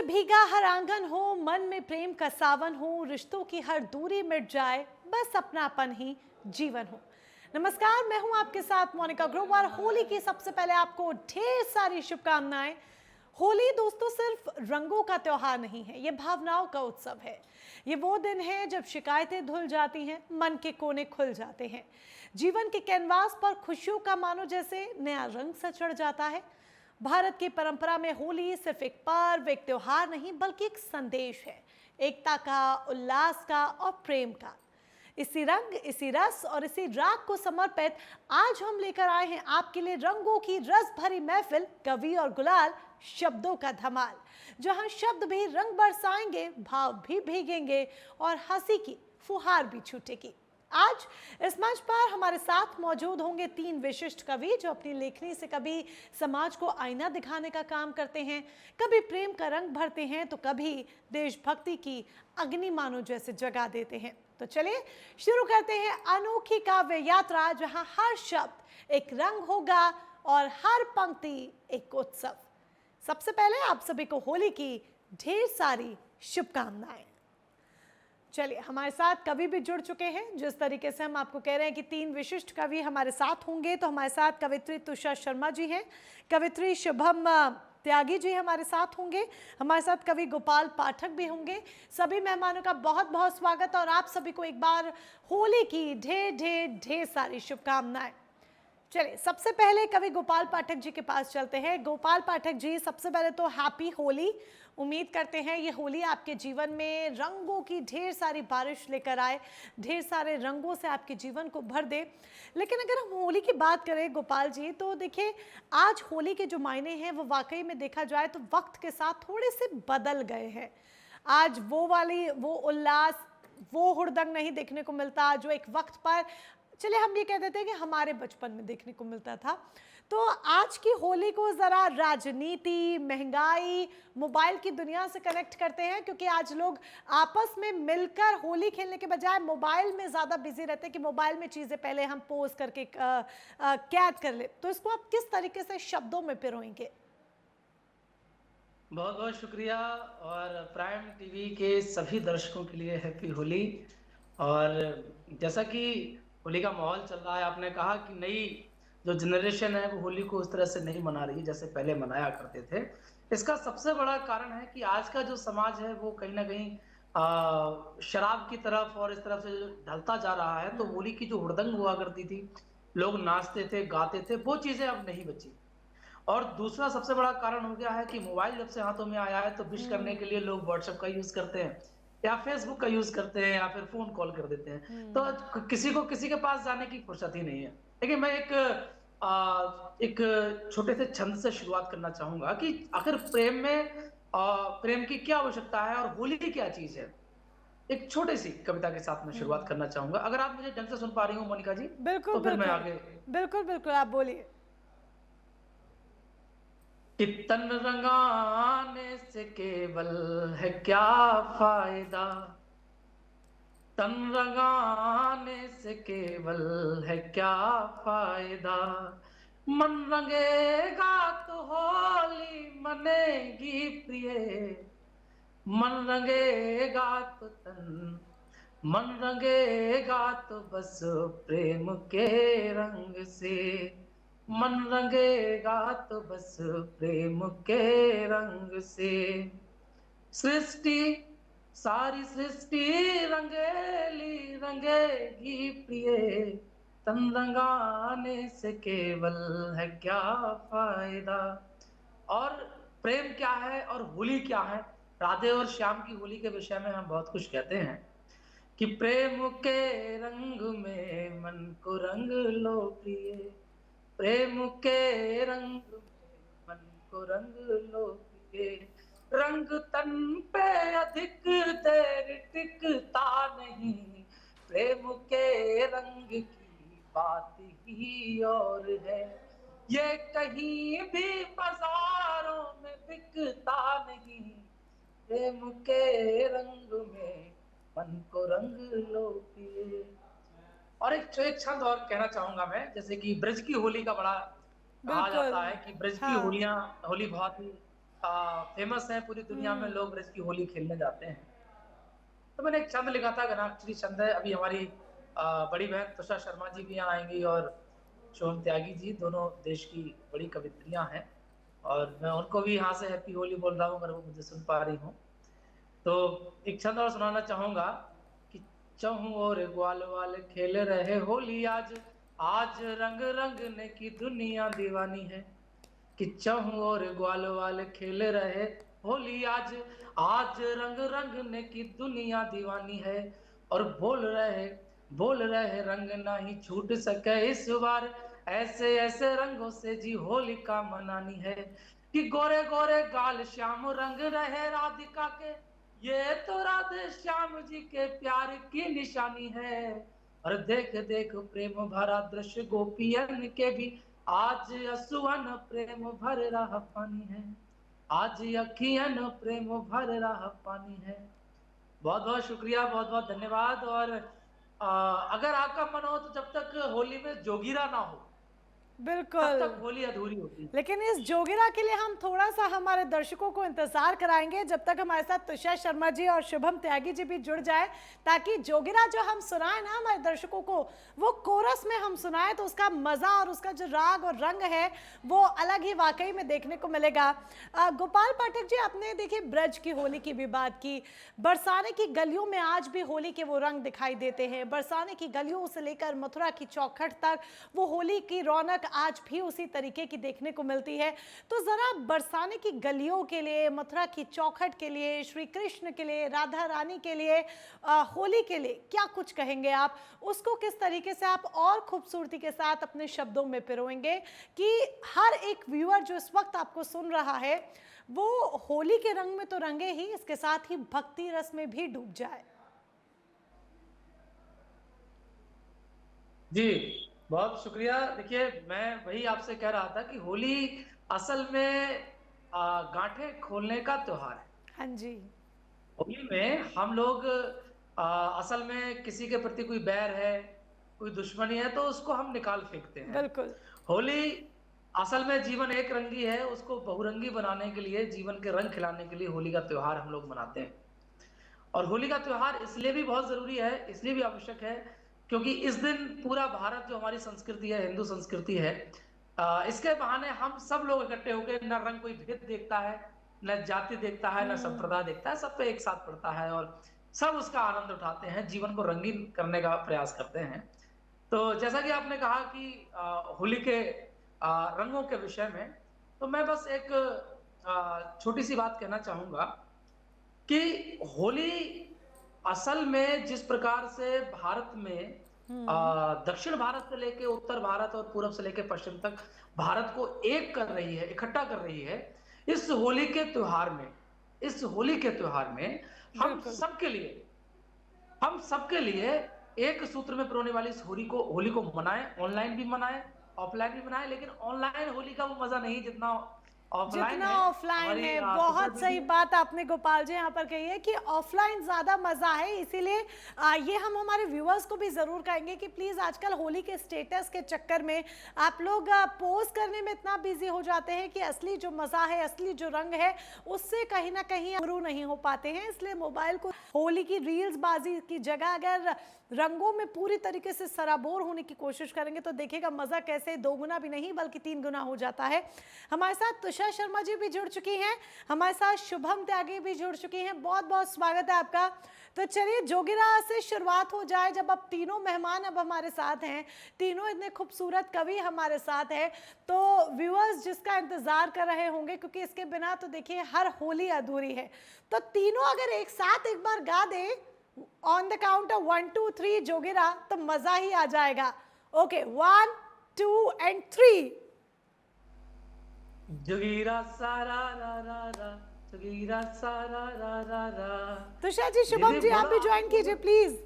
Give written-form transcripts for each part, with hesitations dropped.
से भीगा हर आंगन हो, मन में प्रेम का सावन हो, रिश्तों की हर दूरी मिट जाए, बस अपनापन ही जीवन हो। नमस्कार, मैं हूं आपके साथ मोनिका ग्रोवर। होली की सबसे पहले आपको ढेर सारी शुभकामनाएं। होली दोस्तों सिर्फ रंगों का त्योहार नहीं है, ये भावनाओं का उत्सव है। ये वो दिन है जब शिकायतें धुल जाती हैं, मन के कोने खुल जाते हैं, जीवन के कैनवास पर खुशियों का मानो जैसे नया रंग सा चढ़ जाता है। भारत की परंपरा में होली सिर्फ एक पर्व, एक त्योहार नहीं, बल्कि एक संदेश है, एकता का, उल्लास का और प्रेम का। इसी रंग, इसी रस और इसी राग को समर्पित आज हम लेकर आए हैं आपके लिए रंगों की रस भरी महफिल, कवि और गुलाल, शब्दों का धमाल, जहां शब्द भी रंग बरसाएंगे, भाव भी भीगेंगे और हंसी की फुहार भी छूटेगी। आज इस मंच पर हमारे साथ मौजूद होंगे तीन विशिष्ट कवि जो अपनी लेखनी से कभी समाज को आईना दिखाने का काम करते हैं, कभी प्रेम का रंग भरते हैं, तो कभी देशभक्ति की अग्नि मानो जैसे जगा देते हैं। तो चलिए शुरू करते हैं अनोखी काव्य यात्रा, जहां हर शब्द एक रंग होगा और हर पंक्ति एक उत्सव। सबसे पहले आप सभी को होली की ढेर सारी शुभकामनाएं। चलिए, हमारे साथ कवि भी जुड़ चुके हैं। जिस तरीके से हम आपको कह रहे हैं कि तीन विशिष्ट कवि हमारे साथ होंगे, तो हमारे साथ कवित्री तुषार शर्मा जी हैं, कवित्री शुभम त्यागी जी हमारे साथ होंगे, हमारे साथ कवि गोपाल पाठक भी होंगे। सभी मेहमानों का बहुत बहुत स्वागत और आप सभी को एक बार होली की ढेर ढेर ढेर सारी शुभकामनाएं। चलिए, सबसे पहले कवि गोपाल पाठक जी के पास चलते हैं। गोपाल पाठक जी, सबसे पहले तो हैप्पी होली। उम्मीद करते हैं ये होली आपके जीवन में रंगों की ढेर सारी बारिश लेकर आए, ढेर सारे रंगों से आपके जीवन को भर दे। लेकिन अगर हम होली की बात करें गोपाल जी, तो देखिए आज होली के जो मायने हैं वो वाकई में देखा जाए तो वक्त के साथ थोड़े से बदल गए हैं। आज वो उल्लास, वो हुड़दंग नहीं देखने को मिलता जो एक वक्त पर, चलिए हम ये कह देते हैं कि हमारे बचपन में देखने को मिलता था। तो आज की होली को जरा राजनीति, महंगाई, मोबाइल की दुनिया से कनेक्ट करते हैं, क्योंकि आज लोग आपस में मिलकर होली खेलने के बजाय मोबाइल में ज्यादा बिजी रहते हैं कि मोबाइल में चीजें पहले हम पोस्ट करके कैद कर ले। तो इसको आप किस तरीके से शब्दों में पिरोएंगे? बहुत बहुत शुक्रिया। और प्राइम टीवी के सभी दर्शकों के लिए हैप्पी होली। और जैसा कि होली का माहौल चल रहा है, आपने कहा कि नई जो जनरेशन है वो होली को उस तरह से नहीं मना रही जैसे पहले मनाया करते थे। इसका सबसे बड़ा कारण है कि आज का जो समाज है वो कहीं ना कहीं शराब की तरफ और इस तरफ से ढलता जा रहा है। तो होली की जो हुड़दंग हुआ करती थी, लोग नाचते थे, गाते थे, वो चीजें अब नहीं बची। और दूसरा सबसे बड़ा कारण हो गया है कि मोबाइल जब से हाथों में आया है तो विश करने के लिए लोग व्हाट्सएप का यूज करते हैं या फेसबुक का यूज करते हैं या फिर फोन कॉल कर देते हैं। तो किसी को किसी के पास जाने की फुर्सत ही नहीं है। लेकिन मैं एक छोटे से छंद से शुरुआत करना चाहूंगा कि आखिर प्रेम में प्रेम की क्या आवश्यकता है और होली क्या चीज है। एक छोटी सी कविता के साथ मैं शुरुआत करना चाहूंगा, अगर आप मुझे ढंग से सुन पा रही हो मोनिका जी, बिल्कुल तो फिर मैं बिल्कुल, आगे। बिल्कुल बिल्कुल, आप बोलिए। कि तन रंगाने से केवल है क्या फायदा, तन रंगाने से केवल है क्या फायदा, मन रंगेगा तो होली मनेगी प्रिय, मन रंगेगा तो तन, मन रंगेगा तो बस प्रेम के रंग से, मन रंगेगा तो बस प्रेम के रंग से। सृष्टि, सारी सृष्टि रंगेली रंगेगी प्रिय, तन रंगाने से केवल है क्या फायदा। और प्रेम क्या है और होली क्या है, राधे और श्याम की होली के विषय में हम बहुत कुछ कहते हैं कि प्रेम के रंग में मन को रंग लो प्रिय, प्रेम के रंग में मन को रंग लो प्रिय, रंग तन पे अधिक देर टिकता नहीं, प्रेम के रंग की बात ही और है, ये कहीं भी बाजारों में बिकता नहीं, प्रेम के रंग में मन को रंग लो पिए। और एक छंद और कहना चाहूंगा मैं, जैसे कि ब्रज की होली का बड़ा कहा बिल्कुल। जाता है कि ब्रज की हाँ। होली बहुत ही फेमस है, पूरी दुनिया में लोग ब्रज की होली खेलने जाते हैं। तो मैंने एक छंद लिखा था, गणाक्षरी छंद है। अभी हमारी बड़ी बहन तुषा शर्मा जी भी यहाँ आएंगी और शुभम त्यागी जी, दोनों देश की बड़ी कवित्रियां हैं, और मैं उनको भी यहाँ से हैप्पी होली बोल रहा हूँ अगर वो मुझे सुन पा रही हूँ। तो एक छंद और सुनाना चाहूंगा कि चहु और ग्वाल वाल खेल रहे होली आज, आज रंग रंगने की दुनिया दीवानी है। कि चहु और ग्वाल वाल खेल रहे होली आज, आज रंग रंगने की दुनिया दीवानी है। और बोल रहे रंग नहीं छूट सके इस बार, ऐसे ऐसे रंगों से जी होली का मनानी है। कि गोरे गोरे गाल श्याम रंग रहे राधिका के, ये तो राधे श्याम जी के प्यार की निशानी है। और देख देख प्रेम भरा दृश्य गोपियन के भी, आज असुवन प्रेम भर रहा पानी है, आज अखियन प्रेम भर रहा पानी है। बहुत बहुत शुक्रिया, बहुत बहुत धन्यवाद। और अगर आपका मन हो तो जब तक होली में जोगिरा ना हो तब बिल्कुल, तक होली अधूरी होती है। लेकिन इस जोगिरा के लिए हम थोड़ा सा हमारे दर्शकों को इंतजार कराएंगे जब तक हमारे साथ तुषार शर्मा जी और शुभम त्यागी जी भी जुड़ जाए, ताकि जोगिरा जो हम सुनाए ना हमारे दर्शकों को, वो कोरस में हम सुनाए तो उसका मजा और उसका जो राग और रंग है वो अलग ही वाकई में देखने को मिलेगा। गोपाल पाठक जी, आपने देखिए ब्रज की होली की भी बात की, बरसाने की गलियों में आज भी होली के वो रंग दिखाई देते हैं। बरसाने की गलियों से लेकर मथुरा की चौखट तक वो होली की रौनक आज भी उसी तरीके की देखने को मिलती है। तो जरा बरसाने की गलियों के लिए, मथुरा की चौखट के लिए, श्री कृष्ण के लिए, राधा रानी के लिए, होली के लिए क्या कुछ कहेंगे आप? उसको किस तरीके से आप और खूबसूरती के साथ अपने शब्दों में पिरोएंगे कि हर एक व्यूअर जो इस वक्त आपको सुन रहा है वो होली के रंग में तो रंगे ही, इसके साथ ही भक्ति रस में भी डूब जाए। जी बहुत शुक्रिया। देखिए, मैं वही आपसे कह रहा था कि होली असल में गांठें खोलने का त्योहार है। हाँ जी, होली में हम लोग असल में किसी के प्रति कोई बैर है, कोई दुश्मनी है तो उसको हम निकाल फेंकते हैं। बिल्कुल। होली असल में जीवन एक रंगी है, उसको बहुरंगी बनाने के लिए, जीवन के रंग खिलाने के लिए होली का त्योहार हम लोग मनाते हैं। और होली का त्योहार इसलिए भी बहुत जरूरी है, इसलिए भी आवश्यक है, क्योंकि इस दिन पूरा भारत जो हमारी संस्कृति है, हिंदू संस्कृति है, इसके बहाने हम सब लोग इकट्ठे होकर, न रंग कोई भेद देखता है, न जाति देखता है, न संप्रदाय देखता है, सब पे एक साथ पड़ता है और सब उसका आनंद उठाते हैं, जीवन को रंगीन करने का प्रयास करते हैं। तो जैसा कि आपने कहा कि होली के रंगों के विषय में, तो मैं बस एक छोटी सी बात कहना चाहूंगा कि होली असल में जिस प्रकार से भारत में दक्षिण भारत से लेके उत्तर भारत और पूरब से लेके पश्चिम तक भारत को एक कर रही है, इकट्ठा कर रही है, इस होली के त्योहार में, इस होली के त्योहार में हम सबके लिए एक सूत्र में पिरोने वाली इस होली को मनाएं। ऑनलाइन भी मनाएं, ऑफलाइन भी मनाएं, लेकिन ऑनलाइन होली का वो मजा नहीं जितना ऑफलाइन है। बहुत सही बात आपने गोपाल जी यहाँ पर कही है कि ऑफलाइन ज्यादा मजा है। इसीलिए ये हम हमारे व्यूअर्स को भी जरूर कहेंगे कि प्लीज आजकल होली के स्टेटस के चक्कर में आप लोग पोस्ट करने में इतना बिजी हो जाते हैं कि असली जो मजा है, असली जो रंग है, उससे कहीं ना कहीं शुरू नहीं हो पाते हैं। इसलिए मोबाइल को होली की रील्स बाजी की जगह अगर रंगों में पूरी तरीके से सराबोर होने की कोशिश करेंगे तो देखिएगा मजा कैसे 2 गुना भी नहीं बल्कि 3 गुना हो जाता है। हमारे साथ तुषार शर्मा जी भी जुड़ चुकी हैं, हमारे साथ शुभम त्यागी भी जुड़ चुकी हैं। बहुत बहुत स्वागत है आपका। तो चलिए जोगिरा से शुरुआत हो जाए। जब अब तीनों मेहमान अब हमारे साथ हैं, तीनों इतने खूबसूरत कवि हमारे साथ हैं, तो व्यूअर्स जिसका इंतजार कर रहे होंगे, क्योंकि इसके बिना तो देखिए हर होली अधूरी है। तो तीनों अगर एक साथ एक बार गा दे ऑन द काउंट ऑफ 1 2 3 जोगिरा, तो मजा ही आ जाएगा। Okay, 1 2 and 3। जोगिरा सारा रा रा रा, जोगिरा सारा रा रा रा। तुषार जी, शुभम जी आप भी ज्वाइन कीजिए प्लीज।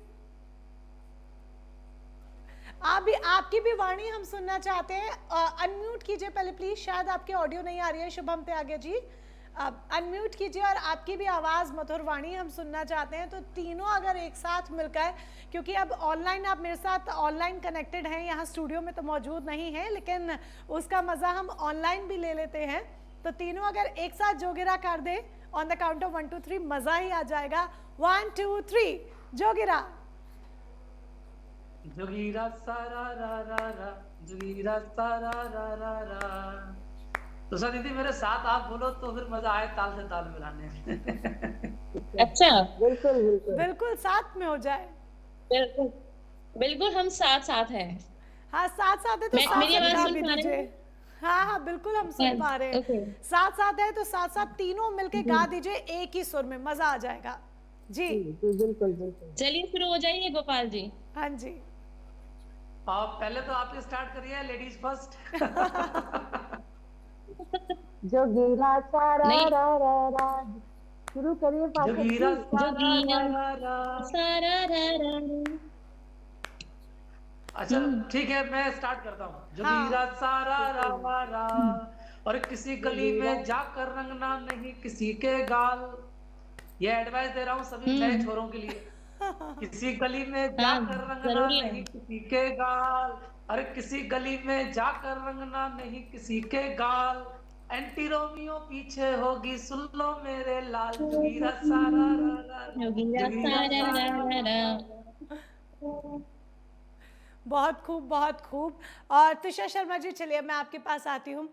आपकी भी वाणी हम सुनना चाहते हैं। अनम्यूट कीजिए पहले प्लीज, शायद आपकी ऑडियो नहीं आ रही है शुभम त्यागी जी। अनम्यूट कीजिए और आपकी भी आवाज मधुर वाणी हम सुनना चाहते हैं। तो तीनों अगर एक साथ मिलकर, क्योंकि अब ऑनलाइन आप मेरे साथ ऑनलाइन कनेक्टेड हैं, यहाँ स्टूडियो में तो मौजूद नहीं है, लेकिन उसका मजा हम ऑनलाइन भी ले लेते हैं। तो तीनों अगर एक साथ जोगिरा कर दे ऑन द काउंट ऑफ 1 2 3, मजा ही आ जाएगा। 1 2 3 जोगिरा। जोगीरा सारा रा रा रा, जोगीरा सारा रा रा रा। तो सर दीदी मेरे साथ आप बोलो तो फिर मजा आए ताल से ताल मिलाने में। अच्छा, बिल्कुल बिल्कुल। बिल्कुल साथ में हो जाए। बिल्कुल बिल्कुल, हम साथ साथ हैं। हाँ साथ साथ है तो साथ मेरी साथ आवाज गा सुन भी पा रहे दीजिए। हैं? हाँ हाँ बिल्कुल हम सुन पा रहे ओके। हैं। साथ साथ है तो साथ साथ तीनों मिलके गा दीजिए एक ही सुर में, मजा आ जाएगा जी। जी जी बिल्कुल बिल्कुल। चलिए शुरू हो जाइए गोपाल जी। हाँ जी। आप पहले तो आप स्टार्ट करिए, लेडीज फर्स्ट। जोगीरा सारा नहीं। रा रा रा, शुरू करिए पाठक जोगीरा जी। सारा जोगीरा रा रा रा। सारा रा रा रा। अच्छा ठीक है, मैं स्टार्ट करता हूँ। जोगीरा सारा रा रा रा, और किसी गली में जाकर रंगना नहीं किसी के गाल। ये एडवाइस दे रहा हूँ सभी नए छोरों के लिए। किसी गली में जाकर रंगना जरूरी है। नहीं किसी के गाल। अरे किसी गली में जाकर रंगना नहीं किसी के गाल। एंटी रोमियो पीछे होगी सुन लो मेरे लाल। जोगीरा सारा रा रा रा, जोगीरा जोगीरा सारा रा सारा रा रा। बहुत खूब बहुत खूब। और तुषार शर्मा जी चलिए मैं आपके पास आती हूँ।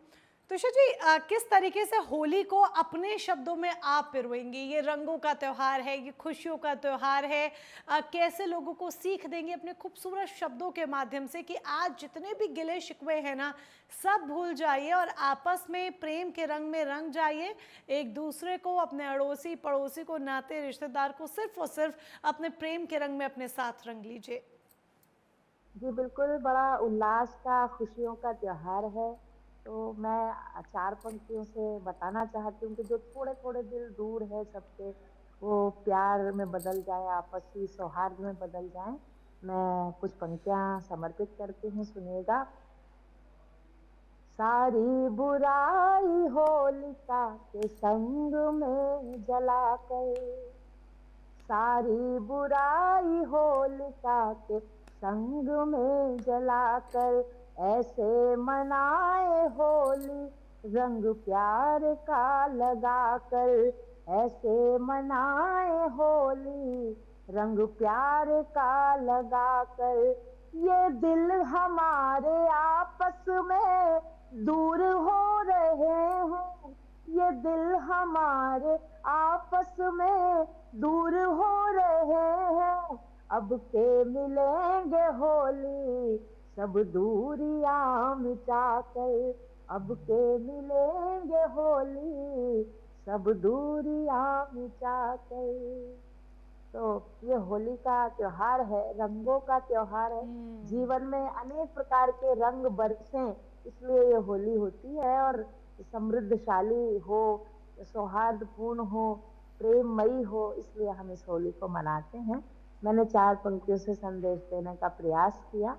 तुषार जी किस तरीके से होली को अपने शब्दों में आप पिरोएंगी? ये रंगों का त्यौहार है, ये खुशियों का त्यौहार है, कैसे लोगों को सीख देंगे अपने खूबसूरत शब्दों के माध्यम से कि आज जितने भी गिले शिकवे हैं ना सब भूल जाइए और आपस में प्रेम के रंग में रंग जाइए। एक दूसरे को, अपने अड़ोसी पड़ोसी को, नाते रिश्तेदार को सिर्फ और सिर्फ अपने प्रेम के रंग में अपने साथ रंग लीजिए। जी बिल्कुल, बड़ा उल्लास का, खुशियों का त्योहार है। तो मैं 4 पंक्तियों से बताना चाहती हूँ कि जो थोड़े थोड़े दिल दूर है सबके, वो प्यार में बदल जाए, आपसी सौहार्द में बदल जाए। मैं कुछ पंक्तियाँ समर्पित करती हूँ, सुनिएगा। सारी बुराई होलिका के संग में जलाकर, सारी बुराई होलिका के संग में जलाकर, ऐसे मनाए होली रंग प्यार का लगाकर, ऐसे मनाए होली रंग प्यार का लगाकर। ये दिल हमारे आपस में दूर हो रहे हैं, ये दिल हमारे आपस में दूर हो रहे हैं। अब के मिलेंगे होली सब दूरियां मिटाकर, अब के मिलेंगे होली सब दूरियां मिटाकर। तो ये होली का त्योहार है, रंगों का त्योहार है। जीवन में अनेक प्रकार के रंग बरसें, इसलिए ये होली होती है। और समृद्धशाली हो, सौहार्दपूर्ण हो, प्रेममयी हो, इसलिए हम इस होली को मनाते हैं। मैंने 4 पंक्तियों से संदेश देने का प्रयास किया।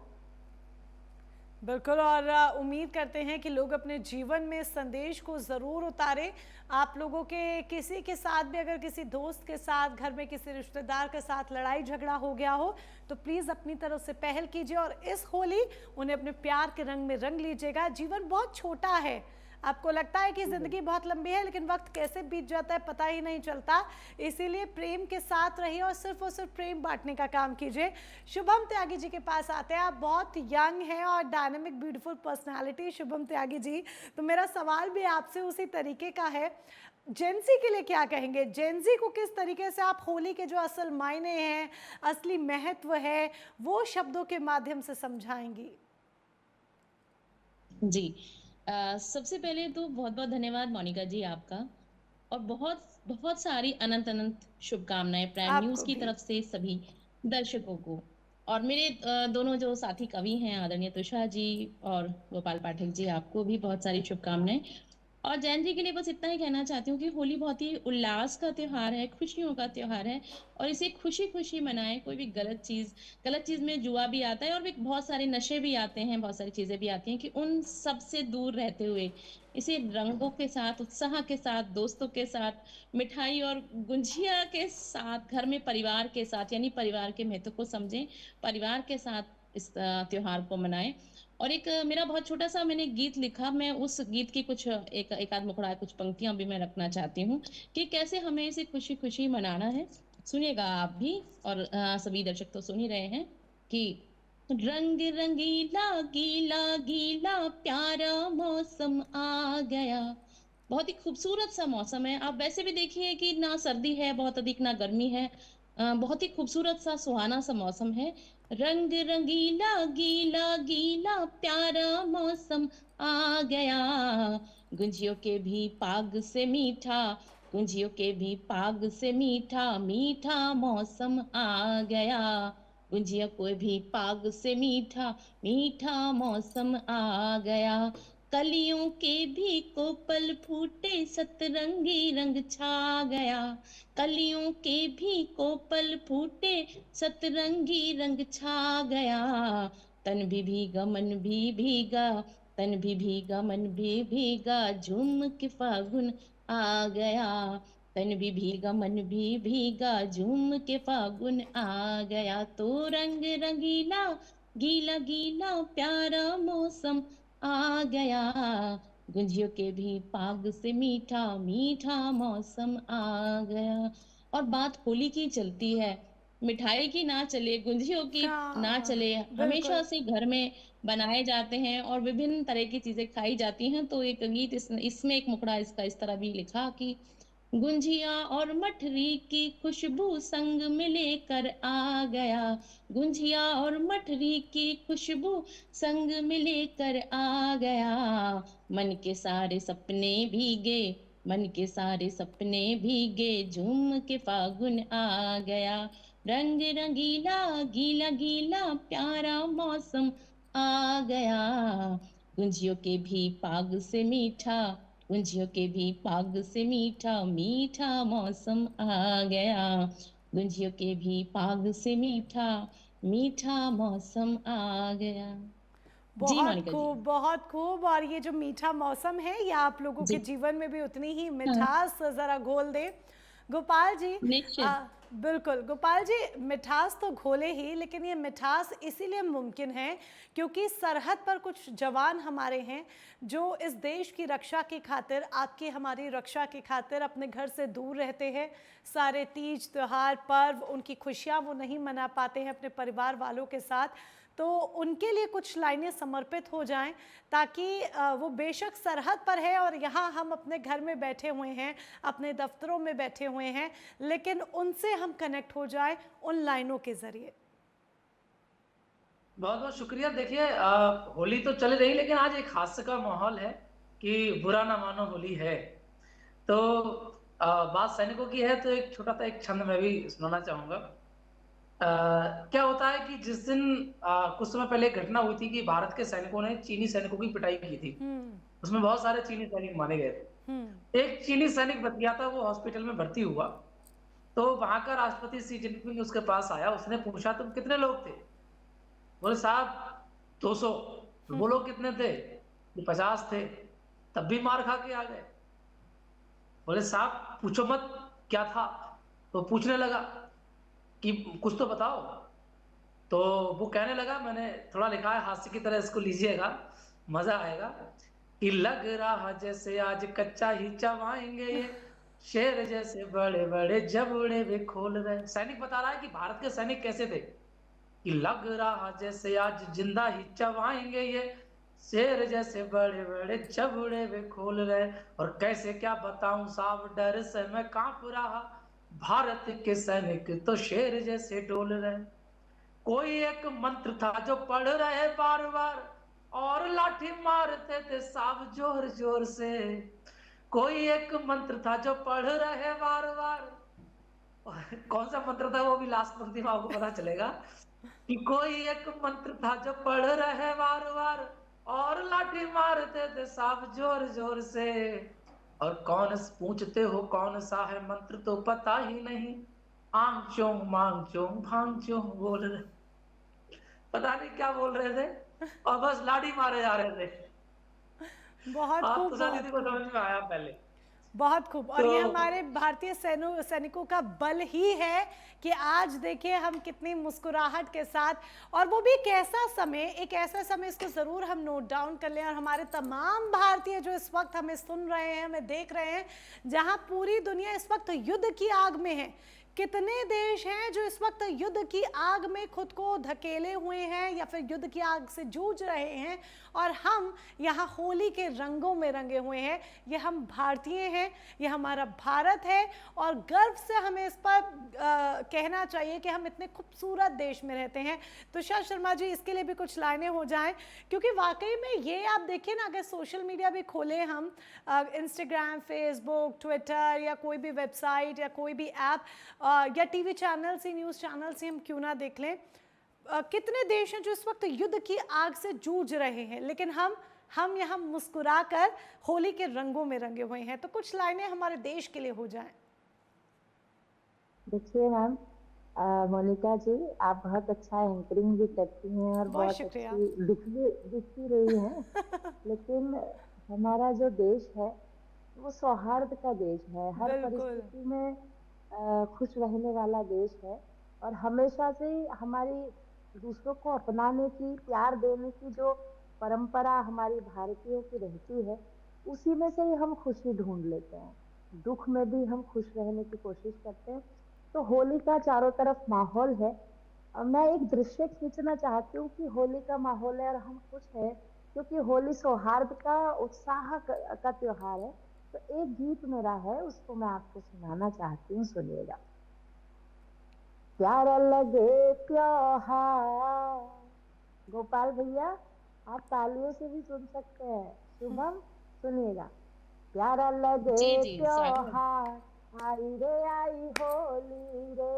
बिल्कुल। और उम्मीद करते हैं कि लोग अपने जीवन में इस संदेश को ज़रूर उतारें। आप लोगों के किसी के साथ भी, अगर किसी दोस्त के साथ, घर में किसी रिश्तेदार के साथ लड़ाई झगड़ा हो गया हो तो प्लीज़ अपनी तरफ से पहल कीजिए और इस होली उन्हें अपने प्यार के रंग में रंग लीजिएगा। जीवन बहुत छोटा है, आपको लगता है कि ज़िंदगी बहुत लंबी है लेकिन वक्त कैसे बीत जाता है पता ही नहीं चलता। इसीलिए प्रेम के साथ रहिए और सिर्फ प्रेम बांटने का काम कीजिए। शुभम त्यागी जी के पास आते हैं। आप बहुत यंग हैं और dynamic beautiful personality Shubham Tyagi ji. तो मेरा सवाल भी आपसे उसी तरीके का है, जेंजी के लिए क्या कहेंगे? जेंजी को किस तरीके से आप होली के जो असल मायने हैं, असली महत्व है, वो शब्दों के माध्यम से समझाएंगी? जी सबसे पहले तो बहुत बहुत धन्यवाद मोनिका जी आपका, और बहुत बहुत सारी अनंत अनंत शुभकामनाएं प्राइम न्यूज आपको की भी। तरफ से सभी दर्शकों को। और मेरे दोनों जो साथी कवि हैं आदरणीय तुषार जी और गोपाल पाठक जी, आपको भी बहुत सारी शुभकामनाएं। और जैन जी के लिए बस इतना ही कहना चाहती हूँ कि होली बहुत ही उल्लास का त्योहार है, खुशियों का त्योहार है, और इसे खुशी खुशी मनाएं। कोई भी गलत चीज में जुआ भी आता है और भी बहुत सारे नशे भी आते हैं, बहुत सारी चीजें भी आती हैं, कि उन सब से दूर रहते हुए इसे रंगों के साथ, उत्साह के साथ, दोस्तों के साथ, मिठाई और गुंजिया के साथ, घर में परिवार के साथ, यानी परिवार के महत्व को समझें, परिवार के साथ इस त्योहार को मनाएं। और एक मेरा बहुत छोटा-सा मैंने गीत लिखा, मैं उस गीत की कुछ एक आध मुखड़ा कुछ पंक्तियाँ भी मैं रखना चाहती हूँ कि कैसे हमें इसे खुशी-खुशी मनाना है। सुनिएगा आप भी और सभी दर्शक तो सुन ही रहे हैं कि रंग रंगीला गीला गीला प्यारा मौसम आ गया। बहुत ही खूबसूरत सा मौसम है। आप वैसे भी देखिए कि ना सर्दी है बहुत अधिक ना गर्मी है। बहुत ही खूबसूरत सा सुहाना सा मौसम है। रंग रंगीला गीला गीला प्यारा मौसम आ गया। गुंजियों के भी पाग से मीठा, गुंजियों के भी पाग से मीठा मीठा मौसम आ गया। गुंजिया को भी पाग से मीठा मीठा मौसम आ गया। कलियों के भी कोपल फूटे सतरंगी रंग छा गया। कलियों के भी कोपल फूटे सतरंगी रंग छा गया। तन भी भीगा मन भी भीगा, तन भी भीगा मन भी भीगा, झूम के फागुन आ गया। तन भी भीगा मन भी भीगा, झूम के फागुन आ गया। तो रंग रंगीला गीला गीला प्यारा मौसम आ गया। गुंजियों के भी पाग से मीठा मीठा मौसम आ गया। और बात होली की चलती है, मिठाई की ना चले, गुंजियों की ना हाँ, चले, हमेशा बिल्कुल। से घर में बनाए जाते हैं और विभिन्न तरह की चीजें खाई जाती हैं। तो एक गीत इसमें एक मुखड़ा इसका इस तरह भी लिखा कि गुंजिया और मठरी की खुशबू संग मिले कर आ गया। गुंजिया और मठरी की खुशबू संग मिले कर आ गया। मन के सारे सपने भीगे, मन के सारे सपने भीगे, झूम के फागुन आ गया। रंग रंगीला गीला गीला प्यारा मौसम आ गया। गुंजियों के भी पाग से मीठा, गुंजियों के भी पाग से मीठा मीठा मौसम आ गया। गुंजियों के भी पाग से मीठा मीठा मौसम आ गया। जी बहुत मोनिका जी। खूब, बहुत खूब। और ये जो मीठा मौसम है, ये आप लोगों के जी जीवन में भी उतनी ही हाँ, मिठास ज़रा घोल दे। गोपाल जी, निश्चित। बिल्कुल, गोपाल जी, मिठास तो घोले ही, लेकिन ये मिठास इसीलिए मुमकिन है क्योंकि सरहद पर कुछ जवान हमारे हैं, जो इस देश की रक्षा की खातिर, आपकी हमारी रक्षा की खातिर अपने घर से दूर रहते हैं। सारे तीज, त्योहार, पर्व, उनकी खुशियाँ वो नहीं मना पाते हैं अपने परिवार वालों के साथ। तो उनके लिए कुछ लाइनें समर्पित हो जाएं ताकि वो बेशक सरहद पर है और यहाँ हम अपने घर में बैठे हुए हैं, अपने दफ्तरों में बैठे हुए हैं, लेकिन उनसे हम कनेक्ट हो जाएं उन लाइनों के ज़रिए। बहुत बहुत शुक्रिया। देखिए होली तो चल रही, लेकिन आज एक हास्य का माहौल है कि बुरा ना मानो होली है। तो बात सैनिकों की है, तो एक छोटा सा एक छंद मैं भी सुनाना चाहूंगा। क्या होता है कि जिस दिन कुछ समय पहले एक घटना हुई थी कि भारत के सैनिकों ने चीनी सैनिकों की पिटाई की थी। हम्म। उसमें बहुत सारे चीनी सैनिक मारे गए हम्म। थे। एक चीनी सैनिक बच गया था, वो हॉस्पिटल में भर्ती हुआ। तो वहां का राष्ट्रपति सी जिनपिंग उसके पास आया, उसने पूछा तुम कितने लोग थे? बोले साहब 200। वो लोग कितने थे? ये 50 थे। तब भी मार खा के आ गए। बोले साहब पूछो मत क्या था। तो पूछने लगा कि कुछ तो बताओ। तो वो कहने लगा, मैंने थोड़ा लिखा है हास्य की तरह, इसको लीजिएगा, मजा आएगा। कि लग रहा जैसे आज कच्चा ही चबाएंगे ये, शेर जैसे बड़े बड़े जबड़े वे खोल रहे। सैनिक बता रहा है कि भारत के सैनिक कैसे थे, कि लग रहा जैसे आज जिंदा ही चबाएंगे ये, शेर जैसे बड़े बड़े जबड़े वे खोल रहे। और कैसे क्या बताऊं साहब, डर से मैं कांप रहा, भारत के सैनिक तो शेर जैसे डोल रहे। कोई एक मंत्र था जो पढ़ रहे बार बार, और लाठी मारते थे साहब जोर जोर से। कोई एक मंत्र था जो पढ़ रहे बार बार, कौन सा मंत्र था वो भी लास्ट पंक्ति में आपको पता चलेगा। कि कोई एक मंत्र था जो पढ़ रहे बार बार, और लाठी मारते थे साहब जोर जोर से। और कौन पूछते हो कौन सा है मंत्र, तो पता ही नहीं, आंग चोंग मांग चोंग भांग चोंग बोल रहे, पता नहीं क्या बोल रहे थे, और बस लाठी मारे जा रहे थे। बहुत आप खूब, तुषार बहुत दीदी को खूब। समझ में आया पहले। बहुत खूब। और ये हमारे भारतीय सैनिकों का बल ही है कि आज देखिए हम कितनी मुस्कुराहट के साथ, और वो भी कैसा समय, एक ऐसा समय, इसको ज़रूर हम नोट डाउन कर लें। और हमारे तमाम भारतीय जो इस वक्त हमें सुन रहे हैं, हमें देख रहे हैं, जहां पूरी दुनिया इस वक्त युद्ध की आग में है, कितने देश हैं जो इस वक्त युद्ध की आग में खुद को धकेले हुए हैं या फिर युद्ध की आग से जूझ रहे हैं, और हम यहाँ होली के रंगों में रंगे हुए हैं। ये हम भारतीय हैं, ये हमारा भारत है, और गर्व से हमें इस पर कहना चाहिए कि हम इतने खूबसूरत देश में रहते हैं। तुषार शर्मा जी, इसके लिए भी कुछ लाइनें हो जाएं, क्योंकि वाकई में ये आप देखिए ना, अगर सोशल मीडिया भी खोलें हम, इंस्टाग्राम, फेसबुक, ट्विटर, या कोई भी वेबसाइट या कोई भी ऐप, या टीवी चैनल से, न्यूज़ चैनल से हम क्यों ना देख लें, कितने देश हैं जो इस वक्त युद्ध की आग से जूझ रहे हैं, लेकिन हम यहाँ मुस्कुरा कर होली के रंगों में रंगे हुए हैं। तो कुछ लाइनें हमारे देश के लिए हो जाएं। देखिए मैम, मोनिका जी, आप बहुत अच्छा एंकरिंग भी करती हैं और बहुत बहुत शुक्रिया। अच्छी दिख भी रही हैं। लेकिन हमारा जो देश है वो सौहार्द का देश है, हर बिल्कुल। परिस्थिति में खुश रहने वाला देश है। और हमेशा से ही हमारी दूसरों को अपनाने की, प्यार देने की जो परंपरा हमारी भारतीयों की रहती है, उसी में से ही हम खुशी ढूंढ लेते हैं। दुख में भी हम खुश रहने की कोशिश करते हैं। तो होली का चारों तरफ माहौल है। मैं एक दृश्य खींचना चाहती हूँ कि होली का माहौल है और हम खुश हैं, क्योंकि होली सौहार्द का, उत्साह का त्योहार है। तो एक गीत मेरा है, उसको मैं आपको सुनाना चाहती हूँ, सुनिएगा। प्यारा लगे त्योहार, गोपाल भैया आप तालियों से भी सुन सकते हैं। शुभम, सुनिएगा। प्यारा लगे जी जी, स्वागत। त्योहार, आई रे आई होली रे,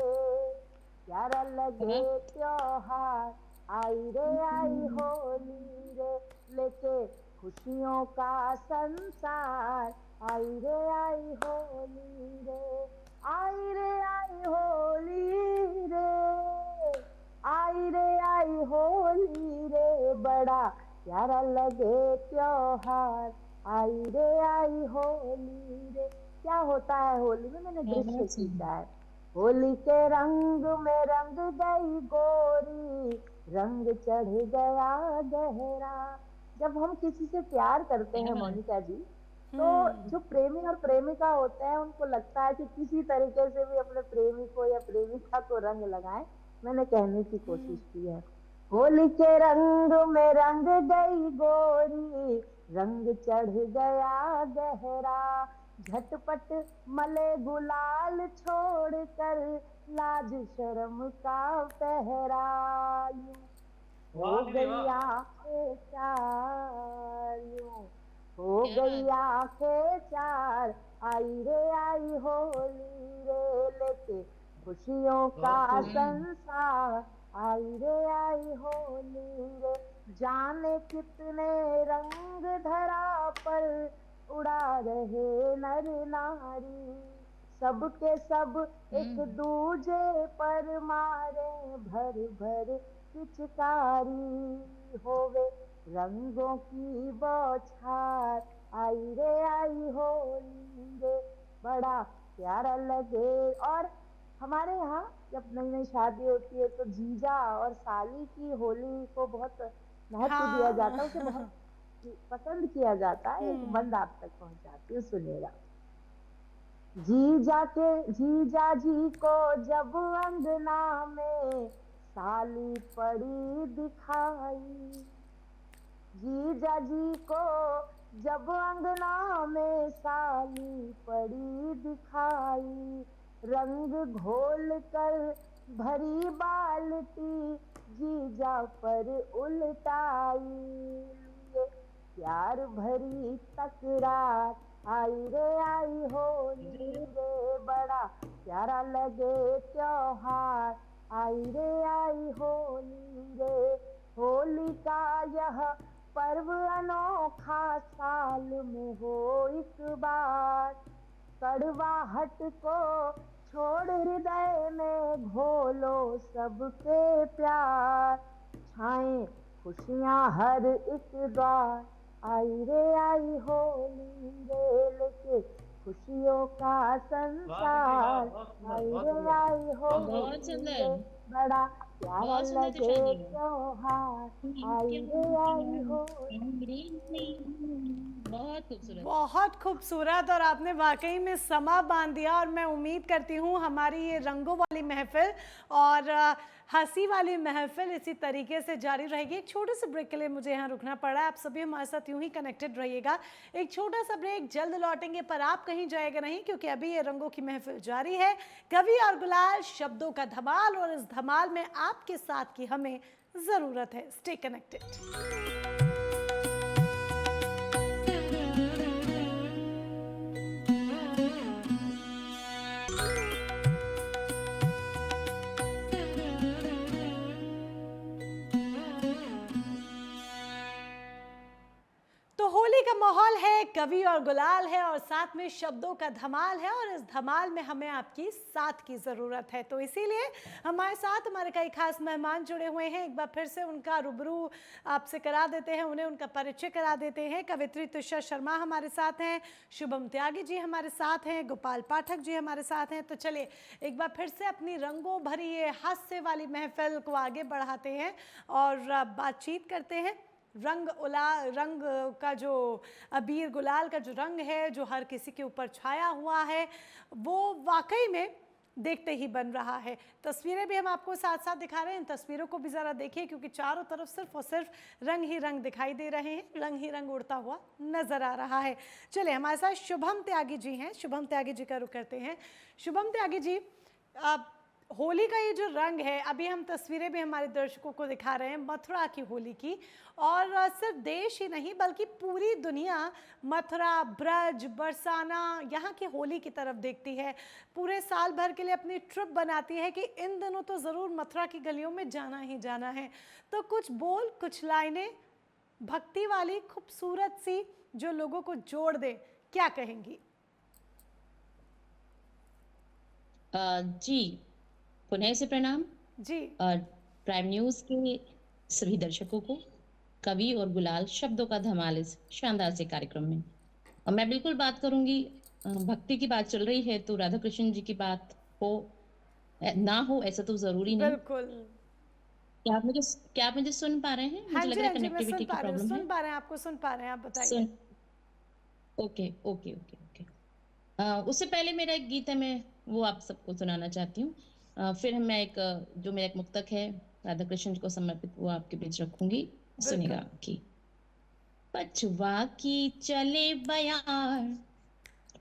प्यारा लगे त्योहार, आई रे आई होली रे, लेके खुशियों का संसार, आई रे आई होली रे, आई रे आई होली रे, आई रे आई होली रे, बड़ा प्यारा लगे त्योहार, आई रे आई होली रे। क्या होता है होली में, मैंने दृश्य बहुत खींचा सुंदर। है। होली के रंग में रंग गई गोरी, रंग चढ़ गया गहरा। जब हम किसी से प्यार करते हैं मोनिका जी, तो जो प्रेमी और प्रेमिका होते हैं, उनको लगता है कि किसी तरीके से भी अपने प्रेमी को या प्रेमिका को रंग लगाएं। मैंने कहने की कोशिश की है। होली के रंग में रंग गई गोरी, रंग चढ़ गया गहरा, झटपट मले गुलाल छोड़कर, लाज शर्म का पहरा, यूं हो गई आंखें चार, यूं हो गई आंखें चार, आई रे आई होली रे, लेके खुशियों का संसार, आई रे आई होली रे। जाने कितने रंग धरा पर उड़ा रहे नर नारी, सबके सब एक दूजे पर मारे भर भर पिचकारी, होवे रंगों की बौछार, आई रे आई होली रे, बड़ा प्यारा लगे। और हमारे यहाँ जब नई नई शादी होती है तो जीजा और साली की होली को बहुत महत्व दिया जाता है, उसे बहुत पसंद किया जाता है। एक बंद आप तक पहुंचाती हूँ, सुनिएगा। जीजा जी को जब अंगना में साली पड़ी दिखाई, जीजा जी को जब अंगना में साली पड़ी दिखाई, रंग घोल कर भरी बाल्टी जीजा पर उल्टाई, ये प्यार भरी तकरार, आई रे आई होली रे, बड़ा प्यारा लगे त्योहार, आई रे आई होली रे। होली का यह पर्व अनोखा, साल में हो एक बार, कड़वाहट को छोड़ हृदय में घोलो सबके प्यार, छाएं खुशियां हर एक द्वार, आई रे आई होली रे, लेके खुशियों का संसार, आई रे आई होली बहुत रे, सुंदर, बड़ा प्यारा बहुत सुंदर तुषार लगे जी। त्योहार, आई रे आई होली रे। बहुत खूबसूरत। बहुत खूबसूरत, और आपने वाकई में समा बांध दिया। और मैं उम्मीद करती हूँ हमारी ये रंगों वाली महफिल और हंसी वाली महफिल इसी तरीके से जारी रहेगी। एक छोटे से ब्रेक के लिए मुझे यहाँ रुकना पड़ा है। आप सभी हमारे साथ यूं ही कनेक्टेड रहिएगा। एक छोटा सा ब्रेक, जल्द लौटेंगे, पर आप कहीं जाएगा नहीं, क्योंकि अभी ये रंगों की महफिल जारी है। कवि और गुलाल, शब्दों का धमाल, और इस धमाल में आपके साथ की हमें ज़रूरत है। Stay connected. तो होली का माहौल है, कवि और गुलाल है, और साथ में शब्दों का धमाल है, और इस धमाल में हमें आपकी साथ की ज़रूरत है। तो इसीलिए हमारे साथ हमारे कई खास मेहमान जुड़े हुए हैं। एक बार फिर से उनका रूबरू आपसे करा देते हैं, उन्हें उनका परिचय करा देते हैं। कवित्री तुषार शर्मा हमारे साथ हैं, शुभम त्यागी जी हमारे साथ हैं, गोपाल पाठक जी हमारे साथ हैं। तो चलिए एक बार फिर से अपनी रंगों भरी ये हास्य वाली महफिल को आगे बढ़ाते हैं और बातचीत करते हैं। रंग का जो अबीर गुलाल का जो रंग है, जो हर किसी के ऊपर छाया हुआ है, वो वाकई में देखते ही बन रहा है। तस्वीरें भी हम आपको साथ साथ दिखा रहे हैं। इन तस्वीरों को भी ज़रा देखिए, क्योंकि चारों तरफ सिर्फ और सिर्फ रंग ही रंग दिखाई दे रहे हैं, रंग ही रंग उड़ता हुआ नज़र आ रहा है। चलिए हमारे साथ शुभम त्यागी जी हैं, शुभम त्यागी जी का रुख करते हैं। शुभम त्यागी जी, होली का ये जो रंग है, अभी हम तस्वीरें भी हमारे दर्शकों को दिखा रहे हैं मथुरा की होली की, और सिर्फ देश ही नहीं बल्कि पूरी दुनिया मथुरा, ब्रज, बरसाना यहाँ की होली की तरफ देखती है। पूरे साल भर के लिए अपनी ट्रिप बनाती है कि इन दिनों तो ज़रूर मथुरा की गलियों में जाना ही जाना है। तो कुछ बोल, कुछ लाइनें भक्ति वाली खूबसूरत सी, जो लोगों को जोड़ दे, क्या कहेंगी? जी, पुनः से प्रणाम। जी प्राइम न्यूज के सभी दर्शकों को, कवि और गुलाल शब्दों का धमाल इस शानदार से कार्यक्रम में। और मैं बिल्कुल बात करूंगी, भक्ति की बात चल रही है तो राधा कृष्ण जी की बात हो ना हो ऐसा तो जरूरी नहीं। बिल्कुल। क्या आप मुझे सुन पा रहे हैं? हाँ मुझे लग जी, रहा हाँ है जी, मैं सुन कनेक्टिविटी की पा रही हूँ, प्रॉब्लम है। सुन पा रहे हैं, आपको सुन पा रहे हैं, आप बताइए। सुन ओके ओके ओके ओके। उससे पहले मेरा एक गीत है, मैं वो आप सबको सुनाना चाहती हूँ। फिर मैं एक जो मेरा एक मुक्तक है राधा कृष्ण जी को समर्पित, वो आपके बीच रखूंगी, सुनिएगा बिल्कुल। कि पछुआ की चले बयार,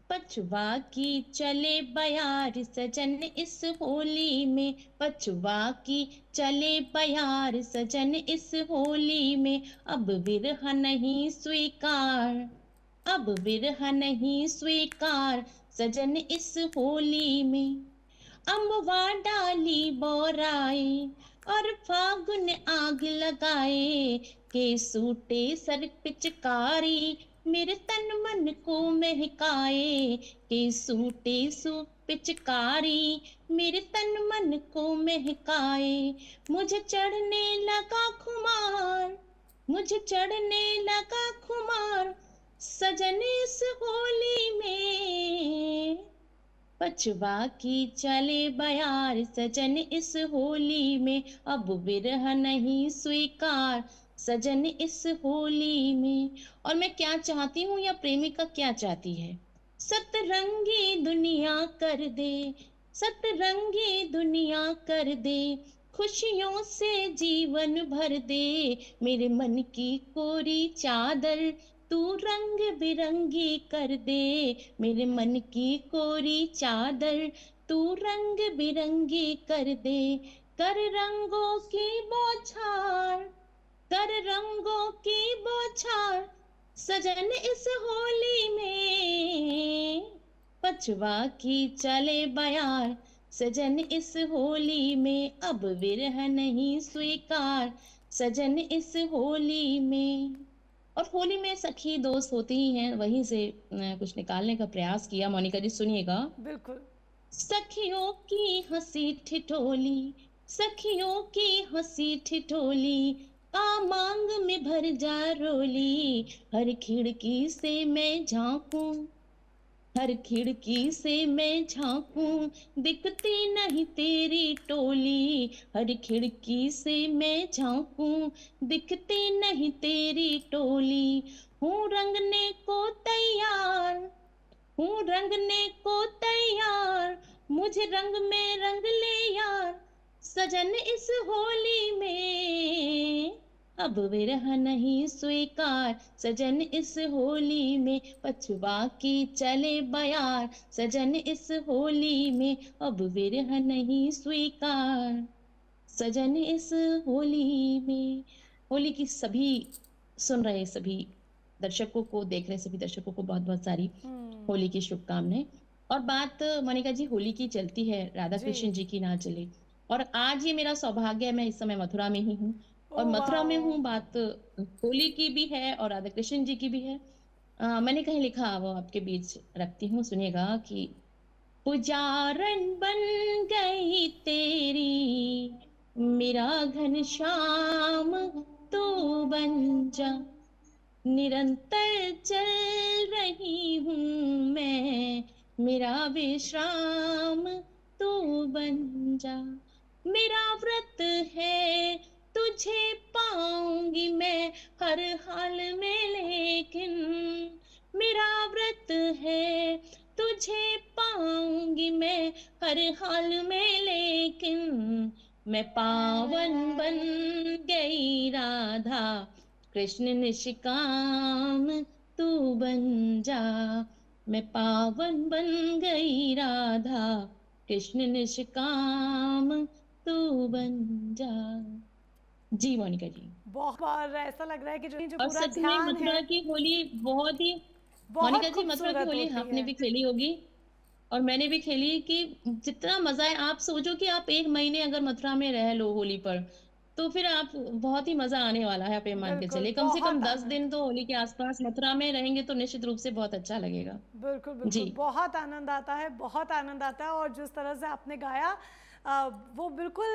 पछुआ की चले बयार सजन इस होली में, पछुआ की चले बयार सजन इस होली में, अब विरह नहीं स्वीकार, अब विरह नहीं स्वीकार सजन इस होली में। अम्बवा डाली बोराए और फागुन आग लगाए, के सूटे सर पिचकारी मेरे तन मन को महकाए, के सूटे सु पिचकारी मेरे तन मन को महकाए। मुझे चढ़ने लगा खुमार, मुझे चढ़ने लगा खुमार सजन इस होली में, पछुआ की चले बयार सजन इस होली में, अब विरह नहीं स्वीकार सजन इस होली में। और मैं क्या चाहती हूँ या प्रेमिका क्या चाहती है, सतरंगी दुनिया कर दे, सतरंगी दुनिया कर दे, खुशियों से जीवन भर दे, मेरे मन की कोरी चादर तू रंग बिरंगी कर दे, मेरे मन की कोरी चादर तू रंग बिरंगी कर दे। कर रंगों की बौछार, कर रंगों की बौछार सजन इस होली में, पछुआ की चले बयार सजन इस होली में, अब विरह नहीं स्वीकार सजन इस होली में। और होली में सखी दोस्त होती ही हैं, वहीं से कुछ निकालने का प्रयास किया। मोनिका जी सुनिएगा। बिल्कुल। सखियों की हंसी ठिठोली, सखियों की हंसी ठिठोली, आ मांग में भर जा रोली, हर खिड़की से मैं झांकूं, हर खिड़की से मैं झांकूं दिखती नहीं तेरी टोली, हर खिड़की से मैं झांकूं दिखती नहीं तेरी टोली। हूँ रंगने को तैयार, हूँ रंगने को तैयार, मुझे रंग में रंग ले यार, सजन इस होली में अब विरह नहीं स्वीकार, सजन इस होली में पछुआ की चले बयार, सजन इस होली में अब विरह नहीं स्वीकार, सजन इस होली में। होली की सभी सुन रहे सभी दर्शकों को, देख रहे सभी दर्शकों को बहुत बहुत सारी होली की शुभकामनाएं। और बात मोनिका जी होली की चलती है, राधा जी। कृष्ण जी की ना चले। और आज ये मेरा सौभाग्य है, मैं इस समय मथुरा में ही हूँ, और ओ मथुरा में वाओ। हूँ, बात होली की भी है और राधा कृष्ण जी की भी है। मैंने कहीं लिखा, वो आपके बीच रखती हूँ, सुनिएगा कि पुजारन बन गई तेरी मेरा घनश्याम, तू बन जा, निरंतर चल रही हूँ मैं, मेरा विश्राम तू बन जा, मेरा व्रत है तुझे पाऊंगी मैं हर हाल में, लेकिन मेरा व्रत है तुझे पाऊंगी मैं हर हाल में, लेकिन मैं पावन बन गई राधा कृष्ण निष्काम, तू बन जा, मैं पावन बन गई राधा कृष्ण निष्काम, तू बन जा। जी मोनिका जी। बहुत बार ऐसा लग रहा है कि जो और पूरा सच में ध्यान है मथुरा की होली बहुत ही, बहुत मोनिका जी मथुरा की खूबसूरत होली होती आपने है। भी खेली होगी और मैंने भी खेली, कि जितना मजा है, आप सोचो कि आप एक महीने अगर मथुरा में रह लो होली पर, तो फिर आप बहुत ही मजा आने वाला है, आप ये मान के बिल्कुल, चलिए कम से कम बहुत 10 आनंद। दिन तो होली के आसपास मथुरा में रहेंगे तो निश्चित रूप से बहुत अच्छा लगेगा। बिल्कुल, जी। बिल्कुल, बहुत आनंद आता है, बहुत आनंद आता है। और जिस तरह से आपने गाया वो बिल्कुल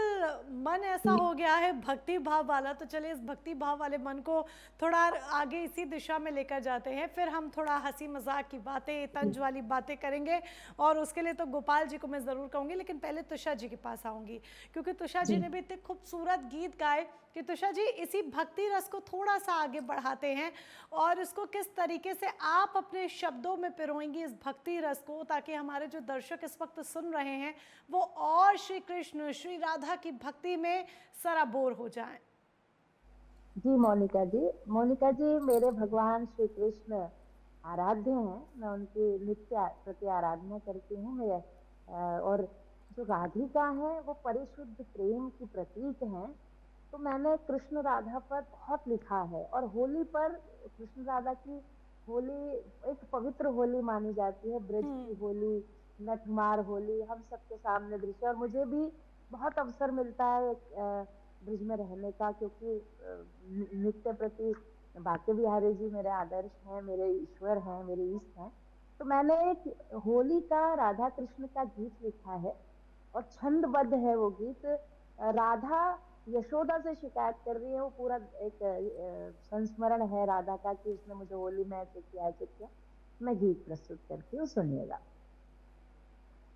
मन ऐसा हो गया है भक्ति भाव वाला। तो चलिए इस भक्ति भाव वाले मन को थोड़ा आगे इसी दिशा में लेकर जाते हैं। फिर हम थोड़ा हंसी मजाक की बातें, तंज वाली बातें करेंगे, और उसके लिए तो गोपाल जी को मैं ज़रूर कहूँगी, लेकिन पहले तुषा जी के पास आऊँगी, क्योंकि तुषा जी जी ने भी इतने खूबसूरत गीत गाए कि तुषा जी इसी भक्ति रस को थोड़ा सा आगे बढ़ाते हैं, और इसको किस तरीके से आप अपने शब्दों में पिरोएंगी इस भक्ति रस को, ताकि हमारे जो दर्शक इस वक्त सुन रहे हैं वो और श्री कृष्ण श्री राधा की भक्ति में सराबोर हो जाएं। जी मोनिका जी मेरे भगवान श्री कृष्ण आराध्य हैं। मैं उनकी नित्य प्रति आराधना करती हूँ। और जो राधिका है वो परिशुद्ध प्रेम की प्रतीक हैं। तो मैंने कृष्ण राधा पर बहुत लिखा है, और होली पर कृष्ण राधा की होली एक पवित्र होली मानी जाती है। ब्रज की होली, नटमार होली हम सबके सामने दृश्य। और मुझे भी बहुत अवसर मिलता है ब्रज में रहने का, क्योंकि नित्य प्रति बाके बिहारी जी मेरे आदर्श हैं, मेरे ईश्वर हैं, मेरे इष्ट हैं। तो मैंने एक होली का राधा कृष्ण का गीत लिखा है, और छंदबद्ध है वो गीत। राधा यशोदा से शिकायत कर रही है, वो पूरा एक संस्मरण है राधा का कि उसने मुझे होली में ऐसे किया ऐसे किया। मैं गीत प्रस्तुत करती हूँ, सुनिएगा।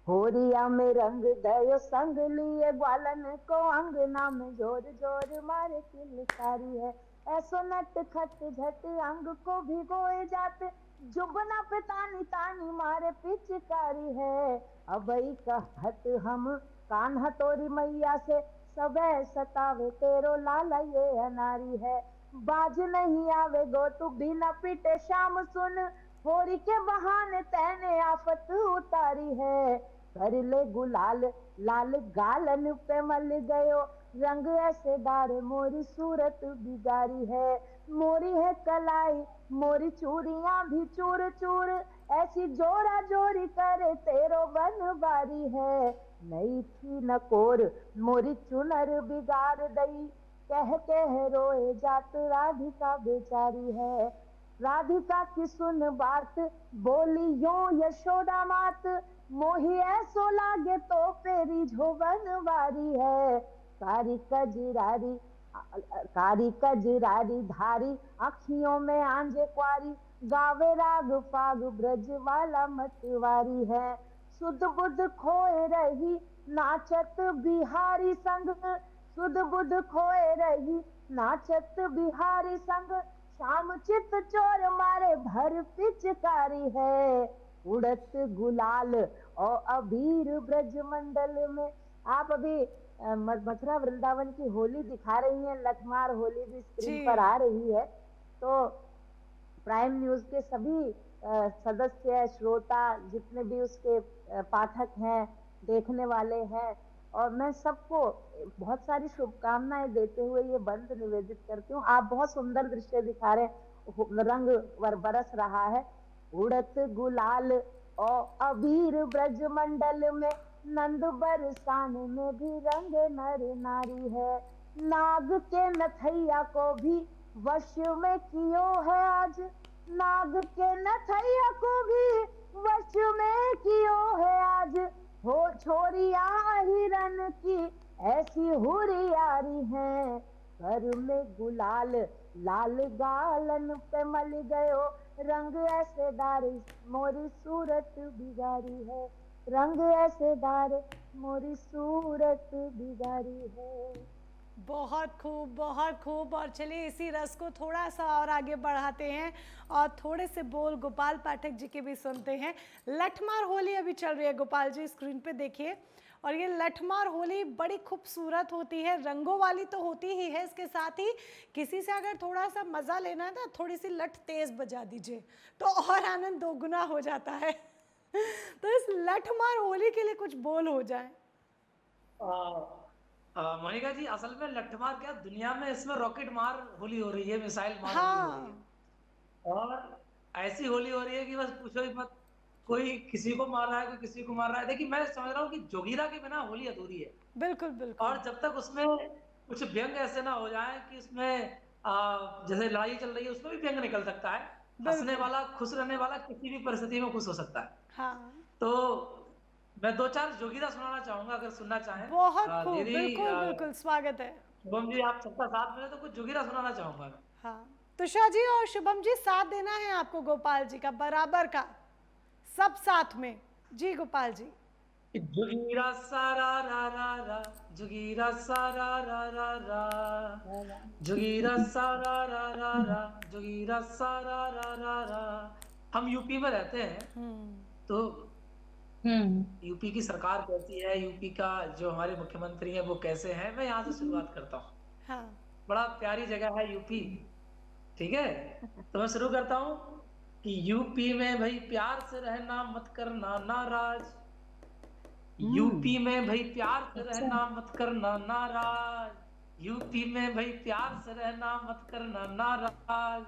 होरिया में रंग दयो संग लिए, ग्वालन को अंगना में जोर जोर मारे किलकारी है। ऐसो नट खट झट अंग को भिगोए जाते, जुबना पे तानी तानी मारे पिचकारी है। अबई कहत हम कान्हा तोरी मैया से, सबे सतावे तेरो लाला ये अनारी है। बाज नहीं आवे गो तू बिना पिटे श्याम सुन, होरी के बहाने तैने आफत उतारी है। कर ले गुलाल लाल गालन पे मल गयो, रंग ऐसे डारे मोरी सूरत बिगारी है। मोरी है कलाई मोरी चूड़ियां भी चूर चूर, ऐसी जोरा जोरी करे तेरो बनवारी है। नई थी नकोर मोरी चुनर बिगाड़ दई, कह रोए जात राधिका बेचारी है। राधिका की सुन बात बोली यो यशोदा मात, मोही ऐसो लागे तो पेरी झोबनवारी है। कारी कजरारी कारी कजरारी धारी, अखियों में आंजे क्वारी, गावे राग फाग ब्रज वाला मतवारी है। सुध बुध खोए रही नाचत बिहारी संग, सुध बुध खोए रही नाचत बिहारी संग, श्याम चित चोर मारे भर पिचकारी है। उड़त गुलाल और अबीर ब्रज मंडल में। आप अभी मथुरा वृंदावन की होली दिखा रही हैं, लठमार होली भी स्क्रीन पर जी आ रही है। तो प्राइम न्यूज के सभी सदस्य, श्रोता, जितने भी उसके पाठक हैं, देखने वाले हैं, और मैं सबको बहुत सारी शुभकामनाएं देते हुए ये बंद निवेदित करती हूँ। आप बहुत सुंदर दृश्य दिखा रहे हैं, रंग बरस रहा है। उड़त गुलाल और अबीर ब्रज मंडल में, नंद बरसान में भी रंग नर नारी है। नाग के नथैया को भी वश में कियो है आज, नाग के नथैया को भी वश में कियो है आज। हो छोरिया हिरन की ऐसी हुरियारी है, घर में गुलाल लाल गालन पे मल गयो, रंग ऐसे डारे मोरी सूरत बिगाड़ी है, रंग ऐसे डारे मोरी सूरत बिगाड़ी है। बहुत खूब, बहुत खूब। और चलिए इसी रस को थोड़ा सा और आगे बढ़ाते हैं और थोड़े से बोल गोपाल पाठक जी के भी सुनते हैं। लठमार होली अभी चल रही है गोपाल जी, स्क्रीन पे देखिए। और ये लठमार होली बड़ी खूबसूरत होती है, रंगों वाली तो होती ही है, इसके साथ ही किसी से अगर थोड़ा सा मज़ा लेना है ना, थोड़ी सी लठ तेज़ बजा दीजिए तो और आनंद दोगुना हो जाता है। तो इस लठमार होली के लिए कुछ बोल हो जाए। मोनिका जी, असल में लठमार क्या, दुनिया में इसमें रॉकेट मार होली हो रही है, मिसाइल मार होली हो रही है। और ऐसी होली हो रही है कि बस पूछो ही मत, कोई किसी को मार रहा है, कोई किसी को मार रहा है। देखिए, मैं समझ रहा हूँ कि जोगीरा के बिना होली अधूरी है। बिल्कुल बिल्कुल। और जब तक उसमें कुछ व्यंग ऐसे ना हो जाए कि उसमें जैसे लड़ाई चल रही है उसमें भी व्यंग निकल सकता है, हंसने वाला, खुश रहने वाला किसी भी परिस्थिति में खुश हो सकता है। हाँ, तो मैं दो चार जोगीरा सुनाना चाहूंगा, अगर सुनना चाहें। बहुत खूब, दीदी, बिल्कुल बिल्कुल, स्वागत है। शुभम जी, आप सबका साथ मिले तो कुछ जोगीरा सुनाना चाहूंगा मैं। हाँ, तुषार जी और शुभम जी, साथ देना है आपको गोपाल जी का, बराबर का, सब साथ में। जी गोपाल जी। जोगीरा सारा रा रा रा, जोगीरा सारा रा रा रा, जोगीरा सारा रा रा रा, जोगीरा सारा रा रा रा। हम यूपी में रहते हैं, तो यूपी की सरकार कैसी है, यूपी का जो हमारे मुख्यमंत्री हैं वो कैसे हैं, मैं यहाँ से शुरुआत करता हूँ। हाँ। बड़ा प्यारी जगह है यूपी, ठीक है। तो मैं शुरू करता हूँ कि यूपी में भाई प्यार से रहना, मत करना नाराज। यूपी में भाई प्यार से रहना, मत करना नाराज। यूपी में भाई प्यार से रहना, मत करना नाराज।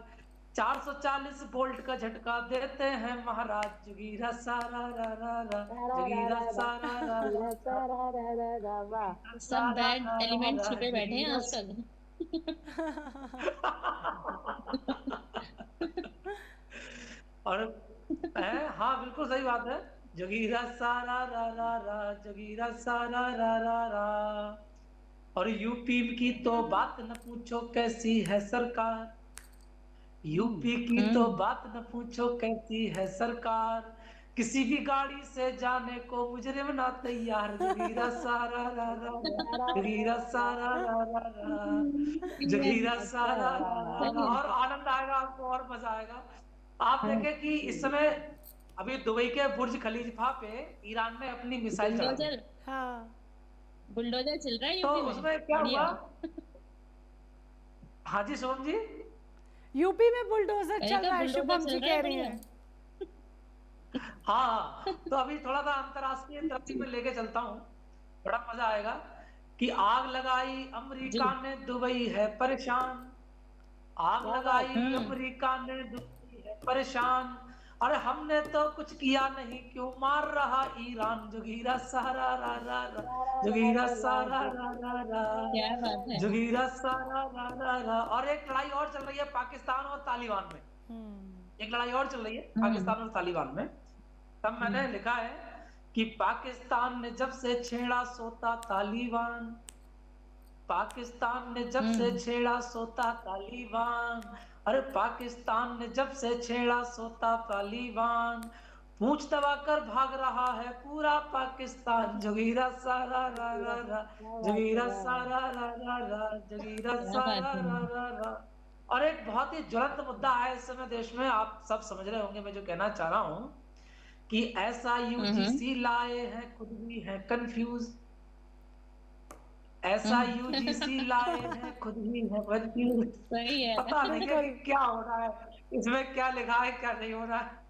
440 वोल्ट का झटका देते हैं महाराज। जोगीरा सारा रा रा रा, जोगीरा सारा रा रा रा, सब बैड एलिमेंट्स छुपे बैठे हैं आजकल। और हाँ, बिल्कुल सही बात है। जोगीरा सारा रा रा रा, जोगीरा सारा रा रा रा। और यूपी की तो बात न पूछो कैसी है सरकार, यूपी की तो बात न पूछो कैसी है सरकार। किसी भी गाड़ी से जाने को मुजरिम ना तैयार। जोगीरा सारा रा रा रा, जोगीरा सारा रा रा रा, जोगीरा सारा रा रा रा। और आनंद आएगा आपको, और मजा आएगा। आप देखें कि इस समय अभी दुबई के बुर्ज खलीफा पे ईरान ने अपनी मिसाइल चला दी। हाँ, बुलडोजर चल रहा है तो यूपी में। उसमें क्या हुआ? हाँ जी शुभम जी, यूपी में बुलडोजर चल रहा है, शुभम जी कह रही हैं। हाँ, तो अभी थोड़ा सा अंतरराष्ट्रीय तरक्की में लेके चलता हूँ, बड़ा मजा आएगा। कि आग लगाई अमेरिका ने, दुबई है परेशान। आग लगाई अमेरिका ने, दुबई है परेशान। अरे हमने तो कुछ किया नहीं, क्यों मार रहा ईरान। जोगीरा सारा रा रा रा, जोगीरा सारा रा रा रा, क्या बात है। जोगीरा सारा रा रा रा। और एक लड़ाई और चल रही है पाकिस्तान और तालिबान में, एक लड़ाई और चल रही है पाकिस्तान और तालिबान में। तब मैंने लिखा है कि पाकिस्तान ने जब से छेड़ा सोता तालिबान, पाकिस्तान ने जब से छेड़ा सोता तालिबान, अरे पाकिस्तान ने जब से छेड़ा सोता तालिबान, पूंछ दबाकर भाग रहा है पूरा पाकिस्तान, जोगीरा सारा रा रा रा, क्या बात है, जोगीरा वाह वाह। सारा रा रा रा, जोगीरा क्या सारा बात है। रा रा रा। और एक बहुत ही ज्वलंत मुद्दा है इस समय देश में, आप सब समझ रहे होंगे मैं जो कहना चाह रहा हूँ, कि ऐसा यूजीसी लाए हैं खुद भी है कंफ्यूज, ऐसा यूजीसी लाए हैं खुद भी है कंफ्यूज, सही है। पता नहीं है कि क्या हो रहा है, इसमें क्या लिखा है क्या नहीं हो रहा है,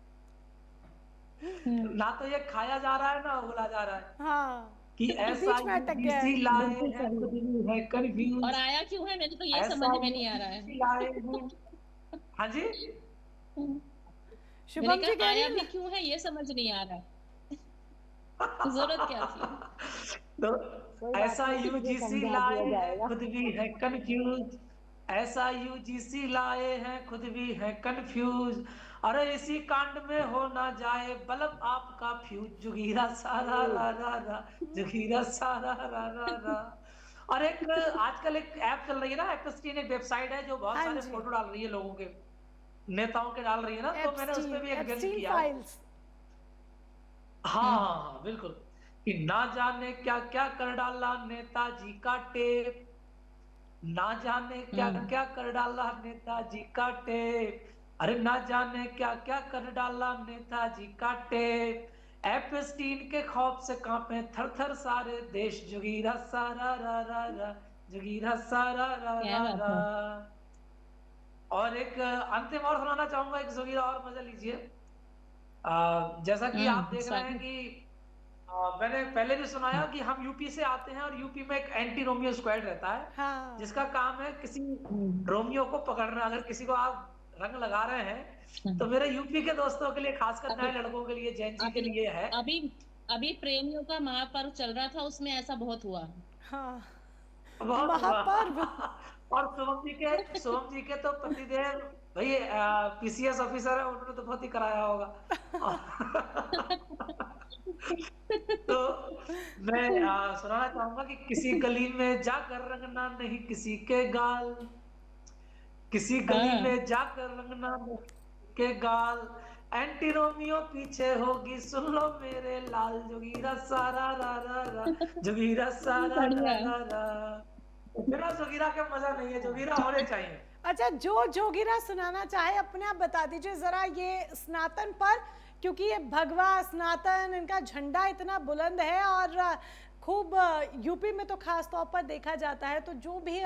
ना तो ये खाया जा रहा है ना उगला जा रहा है, हाँ, कि ऐसा बीच में अटक गया यूजीसी है। लाए बिल्कुल हैं सही खुद है। भी है कंफ्यूज, और आया क्यों है मुझे तो ये समझ ऐसा में नहीं आ रहा है। यूजीसी लाए हैं। हाँ जी, मैंने शुभम जी कहा कह रही आया है भी ना, क्यों है ये समझ नहीं आ रहा है। जरूरत क्या थी। तो कोई बात ऐसा नहीं, मुझे यूजीसी समझा लाए दिया हैं जाएगा। खुद भी है कंफ्यूज, ऐसा यूजीसी लाए हैं खुद भी है कंफ्यूज, अरे इसी कांड में हो ना जाए बल्ब आपका फ्यूज, जुगीरा सारा रा रा रा, जुगीरा सारा रा रा रा। और एक आजकल एक ऐप चल रही है ना, एप्स्टीन एक वेबसाइट है जो बहुत हाँ सारे जी, फोटो डाल रही है लोगों के, नेताओं के डाल रही है ना, तो मैंने उस पे एप्स्टीन, भी एक जज एप्स्टीन किया है। फाइल्स। हाँ हाँ हाँ बिल्कुल, कि ना जाने क्या क्या कर डाला नेताजी का टेप, ना जाने क्या क्या कर डाला नेताजी का टेप, अरे ना जाने क्या क्या कर डाला नेताजी का टेप, एप्स्टीन के खौफ से कांपे थर थर सारे देश, जुगीरा सारा रा रा रा, जुगीरा सारा रा क्या रा बात रा। है। और एक अंतिम और सुनाना चाहूंगा, एक जुगीरा और मजा लीजिए। जैसा कि आप देख रहे हैं स्वाति। कि मैंने पहले भी सुनाया कि हम यूपी से आते हैं और यूपी में एक एंटी रोमियो स्क्वाड रहता है, हाँ, जिसका काम है किसी रोमियो को पकड़ना, अगर किसी को आप रंग लगा रहे हैं, तो मेरे यूपी के दोस्तों के लिए, खासकर अभी नए लड़कों के लिए, जैन जी के अभी लिए है। अभी अभी प्रेमियों का महापर्व चल रहा था उसमें ऐसा बहुत हुआ। हाँ, बहुत हुआ। महापर्व। और शुभम जी के तो पतिदेव भाई पीसीएस ऑफिसर है, उन्होंने तो बहुत ही कराया होगा। तो मैं सुनाना चाहूंगा कि किसी गली में जाकर रंगना नहीं किसी के गाल, किसी गली हाँ में जाकर रंगना नहीं के गाल, एंटी रोमियो पीछे होगी सुन लो मेरे लाल, जोगीरा सारा रा रा रा, जोगीरा सारा रा बढ़िया। रा रा। बिना जोगीरा के मजा नहीं है, जोगीरा होने चाहिए। अच्छा, जो जोगिरा सुनाना चाहे अपने आप बता दीजिए जरा, ये सनातन पर, क्योंकि ये भगवा सनातन इनका झंडा इतना बुलंद है और खूब यूपी में तो खास तौर पर देखा जाता है, तो जो भी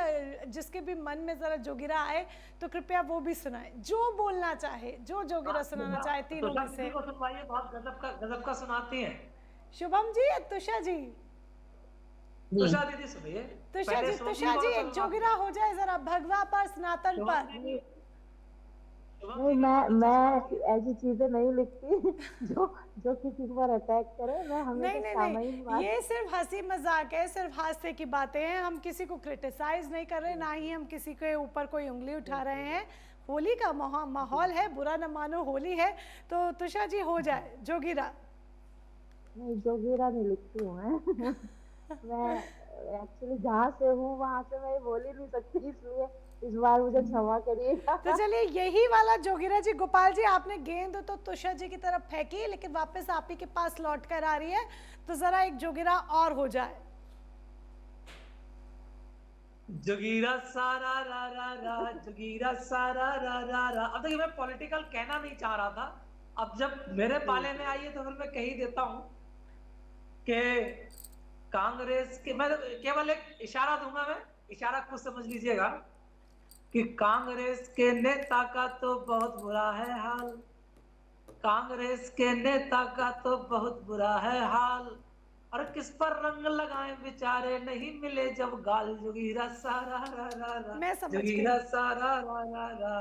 जिसके भी मन में जरा जोगिरा आए तो कृपया वो भी सुनाए, जो बोलना चाहे, जो जोगिरा सुनाना चाहे तीनों में से। को सुनवाइए, बहुत गजब का सुनाती हैं। शुभम जी या तुषा जी? तुषा दीदी सुनिए। तुषा जी, तुषा जी एक जोगिरा हो जाए जरा, भगवा पर सनातन पर। नहीं, मैं ऐसी चीजें नहीं लिखती जो जो किसी पर अटैक करे। मैं हमेशा नहीं, सामान्य बात। ये सिर्फ हंसी मजाक है, सिर्फ हास्य की बातें हैं, हम किसी को क्रिटिसाइज नहीं कर रहे, ना ही हम किसी के ऊपर कोई उंगली उठा रहे हैं। होली का माहौल है, बुरा न मानो, होली है। तो तुषा जी हो जाए जोगिरा। नहीं, जोगीरा नहीं लिखती हूँ मैं। मैं एक्चुअली जहाँ से हूँ वहां से मैं बोल ही नहीं सकती, इसलिए इस बार मुझे क्षमा करिएगा। तो चलिए यही वाला जोगिरा जी, गोपाल जी आपने गेंद तो तुषा जी की तरफ फेंकी, लेकिन वापस आप ही के पास लौट कर आ रही है, तो जरा एक जोगिरा और हो जाए। जोगीरा सारा रा रा रा, जोगीरा सारा रा रा रा। अब देखिए मैं पॉलिटिकल कहना नहीं चाह रहा था, अब जब मेरे पाले में आई है तो फिर मैं कह ही देता हूं कि कांग्रेस के, मैं केवल एक इशारा दूंगा, मैं इशारा खुद समझ लीजिएगा, कि कांग्रेस के नेता का तो बहुत बुरा है हाल, कांग्रेस के नेता का तो बहुत बुरा है हाल, और किस पर रंग लगाएं बेचारे नहीं मिले जब गाल, जोगीरा सारा रा रा रा, मैं समझ गई। जोगीरा सारा रा रा रा।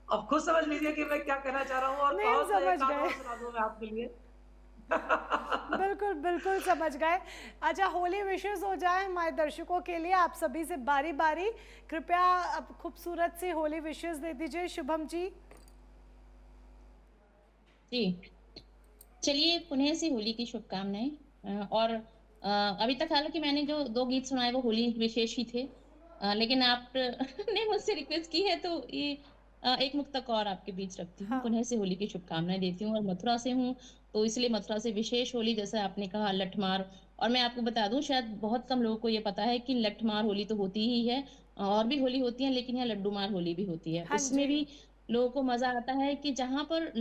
अब खुद समझ लीजिए कि मैं क्या कहना चाह रहा हूँ, और नहीं, बहुत समझ एक आध और गए। सुना दूं मैं आपके लिए। बिल्कुल बिल्कुल समझ गए। अच्छा, होली विशेष हो जाए हमारे दर्शकों के लिए, आप सभी से बारी बारी कृपया अब खूबसूरत सी होली विशेष दे दीजिए शुभम जी। जी, चलिए पुनः से होली की शुभकामनाएं। और अभी तक हालाँकि मैंने जो 2 गीत सुनाए वो होली विशेष ही थे। लेकिन आप ने मुझसे रिक्वेस्ट की है तो ये एक मुक्तक और आपके बीच रखती हूँ। हाँ। पुनः से होली की शुभकामनाएँ देती हूँ और मथुरा से हूँ, तो इसलिए मथुरा से विशेष होली जैसा आपने कहा लठमार। और मैं आपको बता दूँ शायद बहुत कम लोगों को ये पता है कि लठमार होली तो होती ही है। और भी होली होती है लेकिन यहाँ लड्डू मार होली भी होती है। हाँ उसमें जी। भी लोगों को मज़ा आता है कि जहाँ पर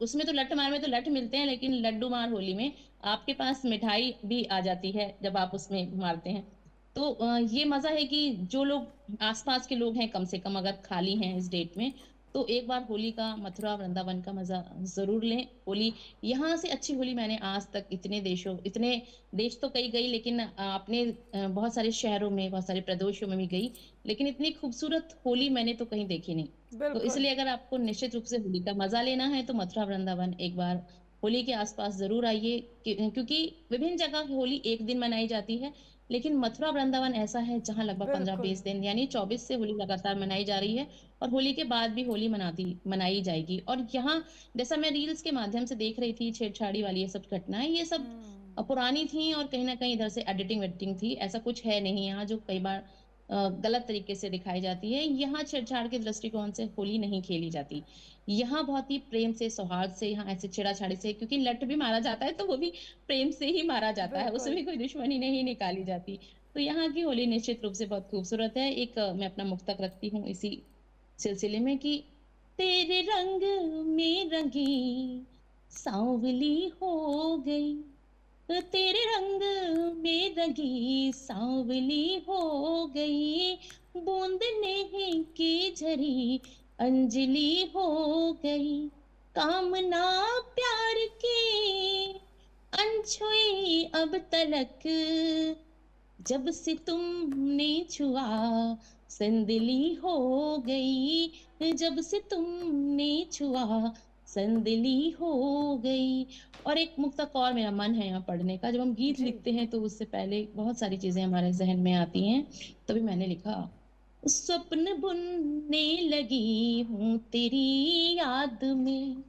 उसमें तो लठ मार में तो लठ मिलते हैं लेकिन लड्डू मार होली में आपके पास मिठाई भी आ जाती है जब आप उसमें मारते हैं। तो ये मज़ा है कि जो लोग आस-पास के लोग हैं कम से कम अगर खाली हैं इस डेट में, तो एक बार होली का मथुरा वृंदावन का मज़ा ज़रूर लें। होली यहाँ से अच्छी होली मैंने आज तक इतने देश तो कई गई लेकिन अपने बहुत सारे शहरों में, बहुत सारे प्रदेशों में भी गई, लेकिन इतनी खूबसूरत होली मैंने तो कहीं देखी नहीं। तो बिल्कुल। इसलिए अगर आपको निश्चित रूप से होली का मज़ा लेना है तो मथुरा वृंदावन एक बार होली के आस-पास ज़रूर आइए क्योंकि विभिन्न जगह होली 1 दिन मनाई जाती है, लेकिन मथुरा वृंदावन ऐसा है जहाँ लगभग बिल्कुल। 15-20 दिन यानी 24 से होली लगातार मनाई जा रही है और होली के बाद भी होली मनाई जाएगी। और यहाँ जैसा मैं रील्स के माध्यम से देख रही थी छेड़छाड़ी वाली ये सब घटनाएँ, ये सब हुँ। पुरानी थी और कहीं न कहीं इधर से एडिटिंग-वेडिटिंग थी। ऐसा कुछ है नहीं यहाँ जो कई बार गलत तरीके से दिखाई जाती है। यहाँ छेड़छाड़ के दृष्टिकोण से होली नहीं खेली जाती। यहाँ बहुत ही प्रेम से, सौहार्द से यहाँ ऐसे छेड़ा-छाड़ी से क्योंकि लठ भी मारा जाता है तो वो भी प्रेम से ही मारा जाता है, बिल्कुल। उसमें कोई दुश्मनी नहीं निकाली जाती। तो यहाँ की होली निश्चित रूप से बहुत खूबसूरत है। एक मैं अपना मुक्तक रखती हूँ इसी सिलसिले में कि तेरे रंग में रंगी साँवली हो गई, तेरे रंग में रंगी साँवली हो गई, बूंद नेह की झरी अंजलि हो गई, कामना प्यार की अनछुई अब तलक, जब से तुमने छुआ संदली हो गई, जब से तुमने छुआ संदली हो गई। और एक मुक्तक और मेरा मन है यहाँ पढ़ने का। जब हम गीत जी। लिखते हैं तो उससे पहले बहुत सारी चीजें हमारे जहन में आती हैं। तभी मैंने लिखा, स्वप्न बुनने लगी हूँ तेरी याद में,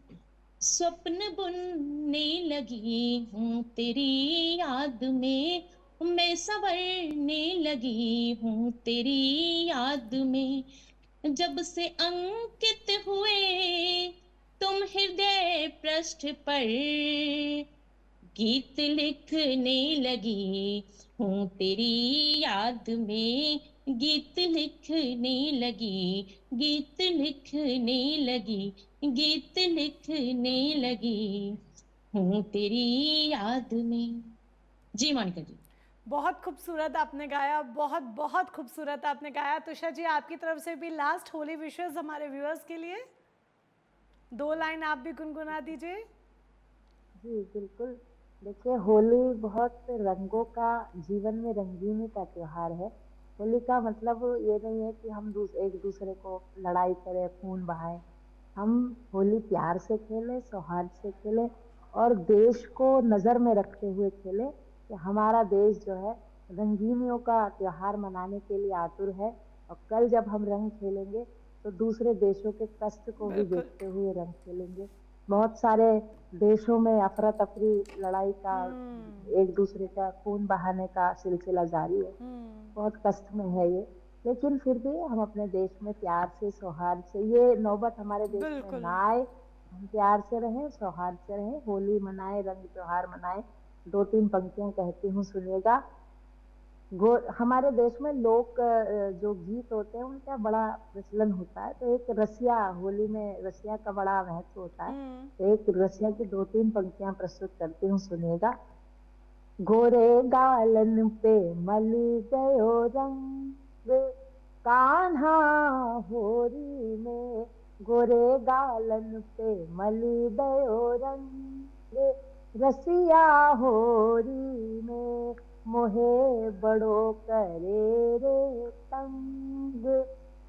स्वप्न बुनने लगी हूँ तेरी याद में, मैं संवरने लगी हूँ तेरी याद में, जब से अंकित हुए तुम हृदय पृष्ठ पर, गीत लिखने लगी हूँ तेरी याद में, गीत लिखने लगी, गीत लिखने लगी, गीत लिखने लगी हूँ तेरी याद में। जी मोनिका जी। बहुत खूबसूरत आपने गाया, बहुत बहुत खूबसूरत आपने गाया। तुषा जी, आपकी तरफ से भी लास्ट होली विशेस हमारे व्यूअर्स के लिए 2 लाइन आप भी गुनगुना दीजिए। जी, बिल्कुल। देखिए, होली बहुत रंगों का, जीवन में रंगीनी का त्योहार है। होली का मतलब ये नहीं है कि हम एक दूसरे को लड़ाई करें, खून बहाएं। हम होली प्यार से खेलें, सौहार्द से खेलें और देश को नज़र में रखते हुए खेलें कि हमारा देश जो है रंगीनियों का त्योहार मनाने के लिए आतुर है। और कल जब हम रंग खेलेंगे तो दूसरे देशों के कष्ट को भी बिल्कुल। देखते हुए रंग खेलेंगे। बहुत सारे देशों में अफरा तफरी, लड़ाई का, एक दूसरे का खून बहाने का सिलसिला जारी है। बहुत कष्ट में है ये, लेकिन फिर भी हम अपने देश में प्यार से, सौहार्द से, ये नौबत हमारे देश में बिल्कुल। ना आए। हम प्यार से रहें, सौहार्द से रहें, होली मनाएं, रंग त्योहार मनाएं। 2-3 पंक्तियां कहती हूँ, सुनिएगा। हमारे देश में लोक जो गीत होते हैं उनका बड़ा प्रचलन होता है। तो एक रसिया, होली में रसिया का बड़ा महत्व होता है। तो एक रसिया की 2-3 पंक्तियां प्रस्तुत करती हूँ, सुनिएगा। गोरे गालन पे मली गयो रंग, कान्हा होरी में, गोरे गालन पे मली गयो रंग, रसिया होरी में, मोहे बड़ो करे रे तंग,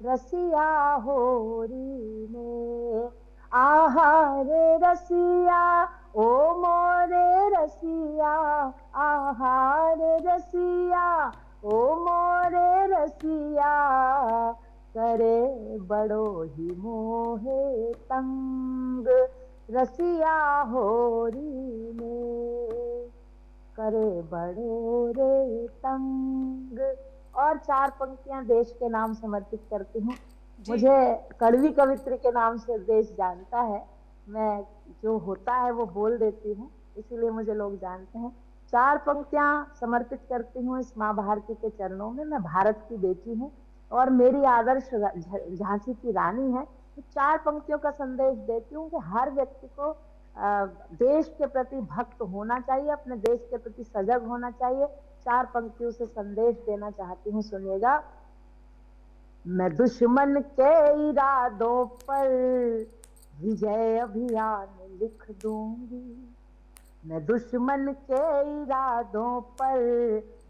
रसिया होरी में। आहा रे रसिया, ओ मोरे रसिया, आहा रे रसिया, ओ मोरे रसिया, करे बड़ो ही मोहे तंग, रसिया होरी में। करे बड़े रे तंग। और 4 पंक्तियां देश के नाम समर्पित करती हूँ। जी। मुझे कड़वी कवित्री के नाम से देश जानता है। मैं जो होता है वो बोल देती हूँ, इसीलिए मुझे लोग जानते हैं। 4 पंक्तियां समर्पित करती हूँ इस माँ भारती के चरणों में। मैं भारत की बेटी हूँ और मेरी आदर्श झांसी की रानी है। तो 4 पंक्तियों का संदेश देती हूँ कि हर व्यक्ति को देश के प्रति भक्त होना चाहिए, अपने देश के प्रति सजग होना चाहिए। 4 पंक्तियों से संदेश देना चाहती हूँ, सुनिएगा। मैं दुश्मन के इरादों पर विजय अभियान लिख दूंगी। मैं दुश्मन के इरादों पर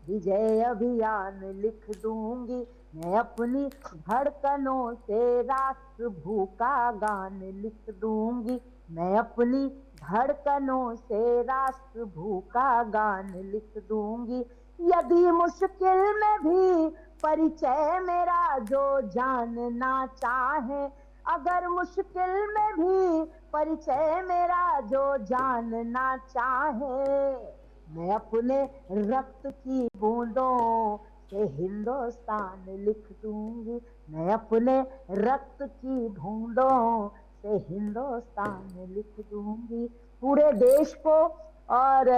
विजय अभियान लिख दूंगी। मैं अपनी धड़कनों से राष्ट्र भूखा गान लिख दूंगी। मैं अपनी धड़कनों से राष्ट्र भूखा गान लिख दूंगी। यदि मुश्किल में भी परिचय मेरा जो जानना चाहे, अगर मुश्किल में भी परिचय मेरा जो जानना चाहे, मैं अपने रक्त की बूंदों से हिंदुस्तान लिख दूंगी। मैं अपने रक्त की बूंदों से हिंदुस्तान लिख दूंगी। पूरे देश को और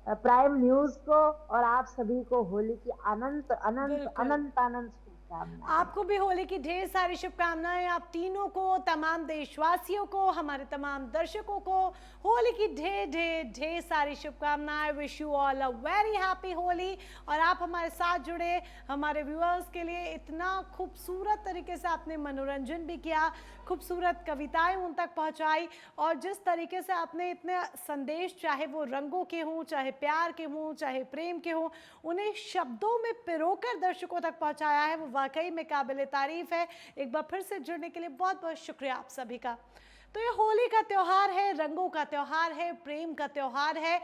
प्राइम न्यूज को और आप सभी को होली की अनंत अनंत बिल्कुल। अनंत अनंत शुभकामनाएं। आपको भी होली की ढेर सारी शुभकामनाएं। आप तीनों को, तमाम देशवासियों को, हमारे तमाम दर्शकों को होली की ढेर ढेर ढेर सारी शुभकामनाएं। Wish you all a very happy Holi. और आप हमारे साथ जुड़े, हमारे व्यूअर्स के लिए इतना खूबसूरत तरीके से आपने मनोरंजन भी किया, खूबसूरत कविताएं उन तक पहुंचाई, और जिस तरीके से आपने इतने संदेश, चाहे वो रंगों के हों, चाहे प्यार के हों, चाहे प्रेम के हों, उन्हें शब्दों में पिरोकर दर्शकों तक पहुंचाया है, वो वाकई में काबिल तारीफ है। एक बार फिर से जुड़ने के लिए बहुत बहुत शुक्रिया आप सभी का। तो ये होली का त्यौहार है, रंगों का त्यौहार है, प्रेम का त्यौहार है।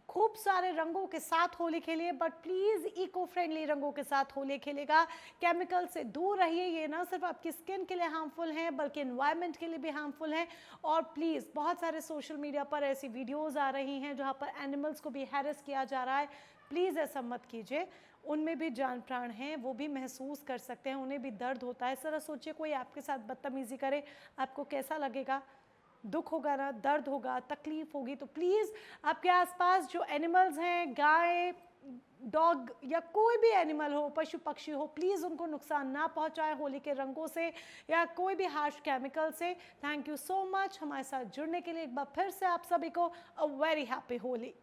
खूब सारे रंगों के साथ होली खेलिए, बट प्लीज़ इको फ्रेंडली रंगों के साथ होली खेलेगा। केमिकल से दूर रहिए। ये ना सिर्फ आपकी स्किन के लिए हार्मफुल हैं, बल्कि एनवायरनमेंट के लिए भी हार्मफुल हैं। और प्लीज़, बहुत सारे सोशल मीडिया पर ऐसी वीडियोज़ आ रही हैं जहाँ पर एनिमल्स को भी हैरेस किया जा रहा है। प्लीज़ ऐसा मत कीजिए। उनमें भी जान प्राण हैं, वो भी महसूस कर सकते हैं, उन्हें भी दर्द होता है। ज़रा सोचिए, कोई आपके साथ बदतमीज़ी करे, आपको कैसा लगेगा? दुख होगा ना, दर्द होगा, तकलीफ होगी। तो प्लीज़ आपके आसपास जो एनिमल्स हैं, गाय, डॉग या कोई भी एनिमल हो, पशु पक्षी हो, प्लीज़ उनको नुकसान ना पहुंचाएं होली के रंगों से या कोई भी हार्श केमिकल से। थैंक यू सो मच हमारे साथ जुड़ने के लिए। एक बार फिर से आप सभी को अ वेरी हैप्पी होली।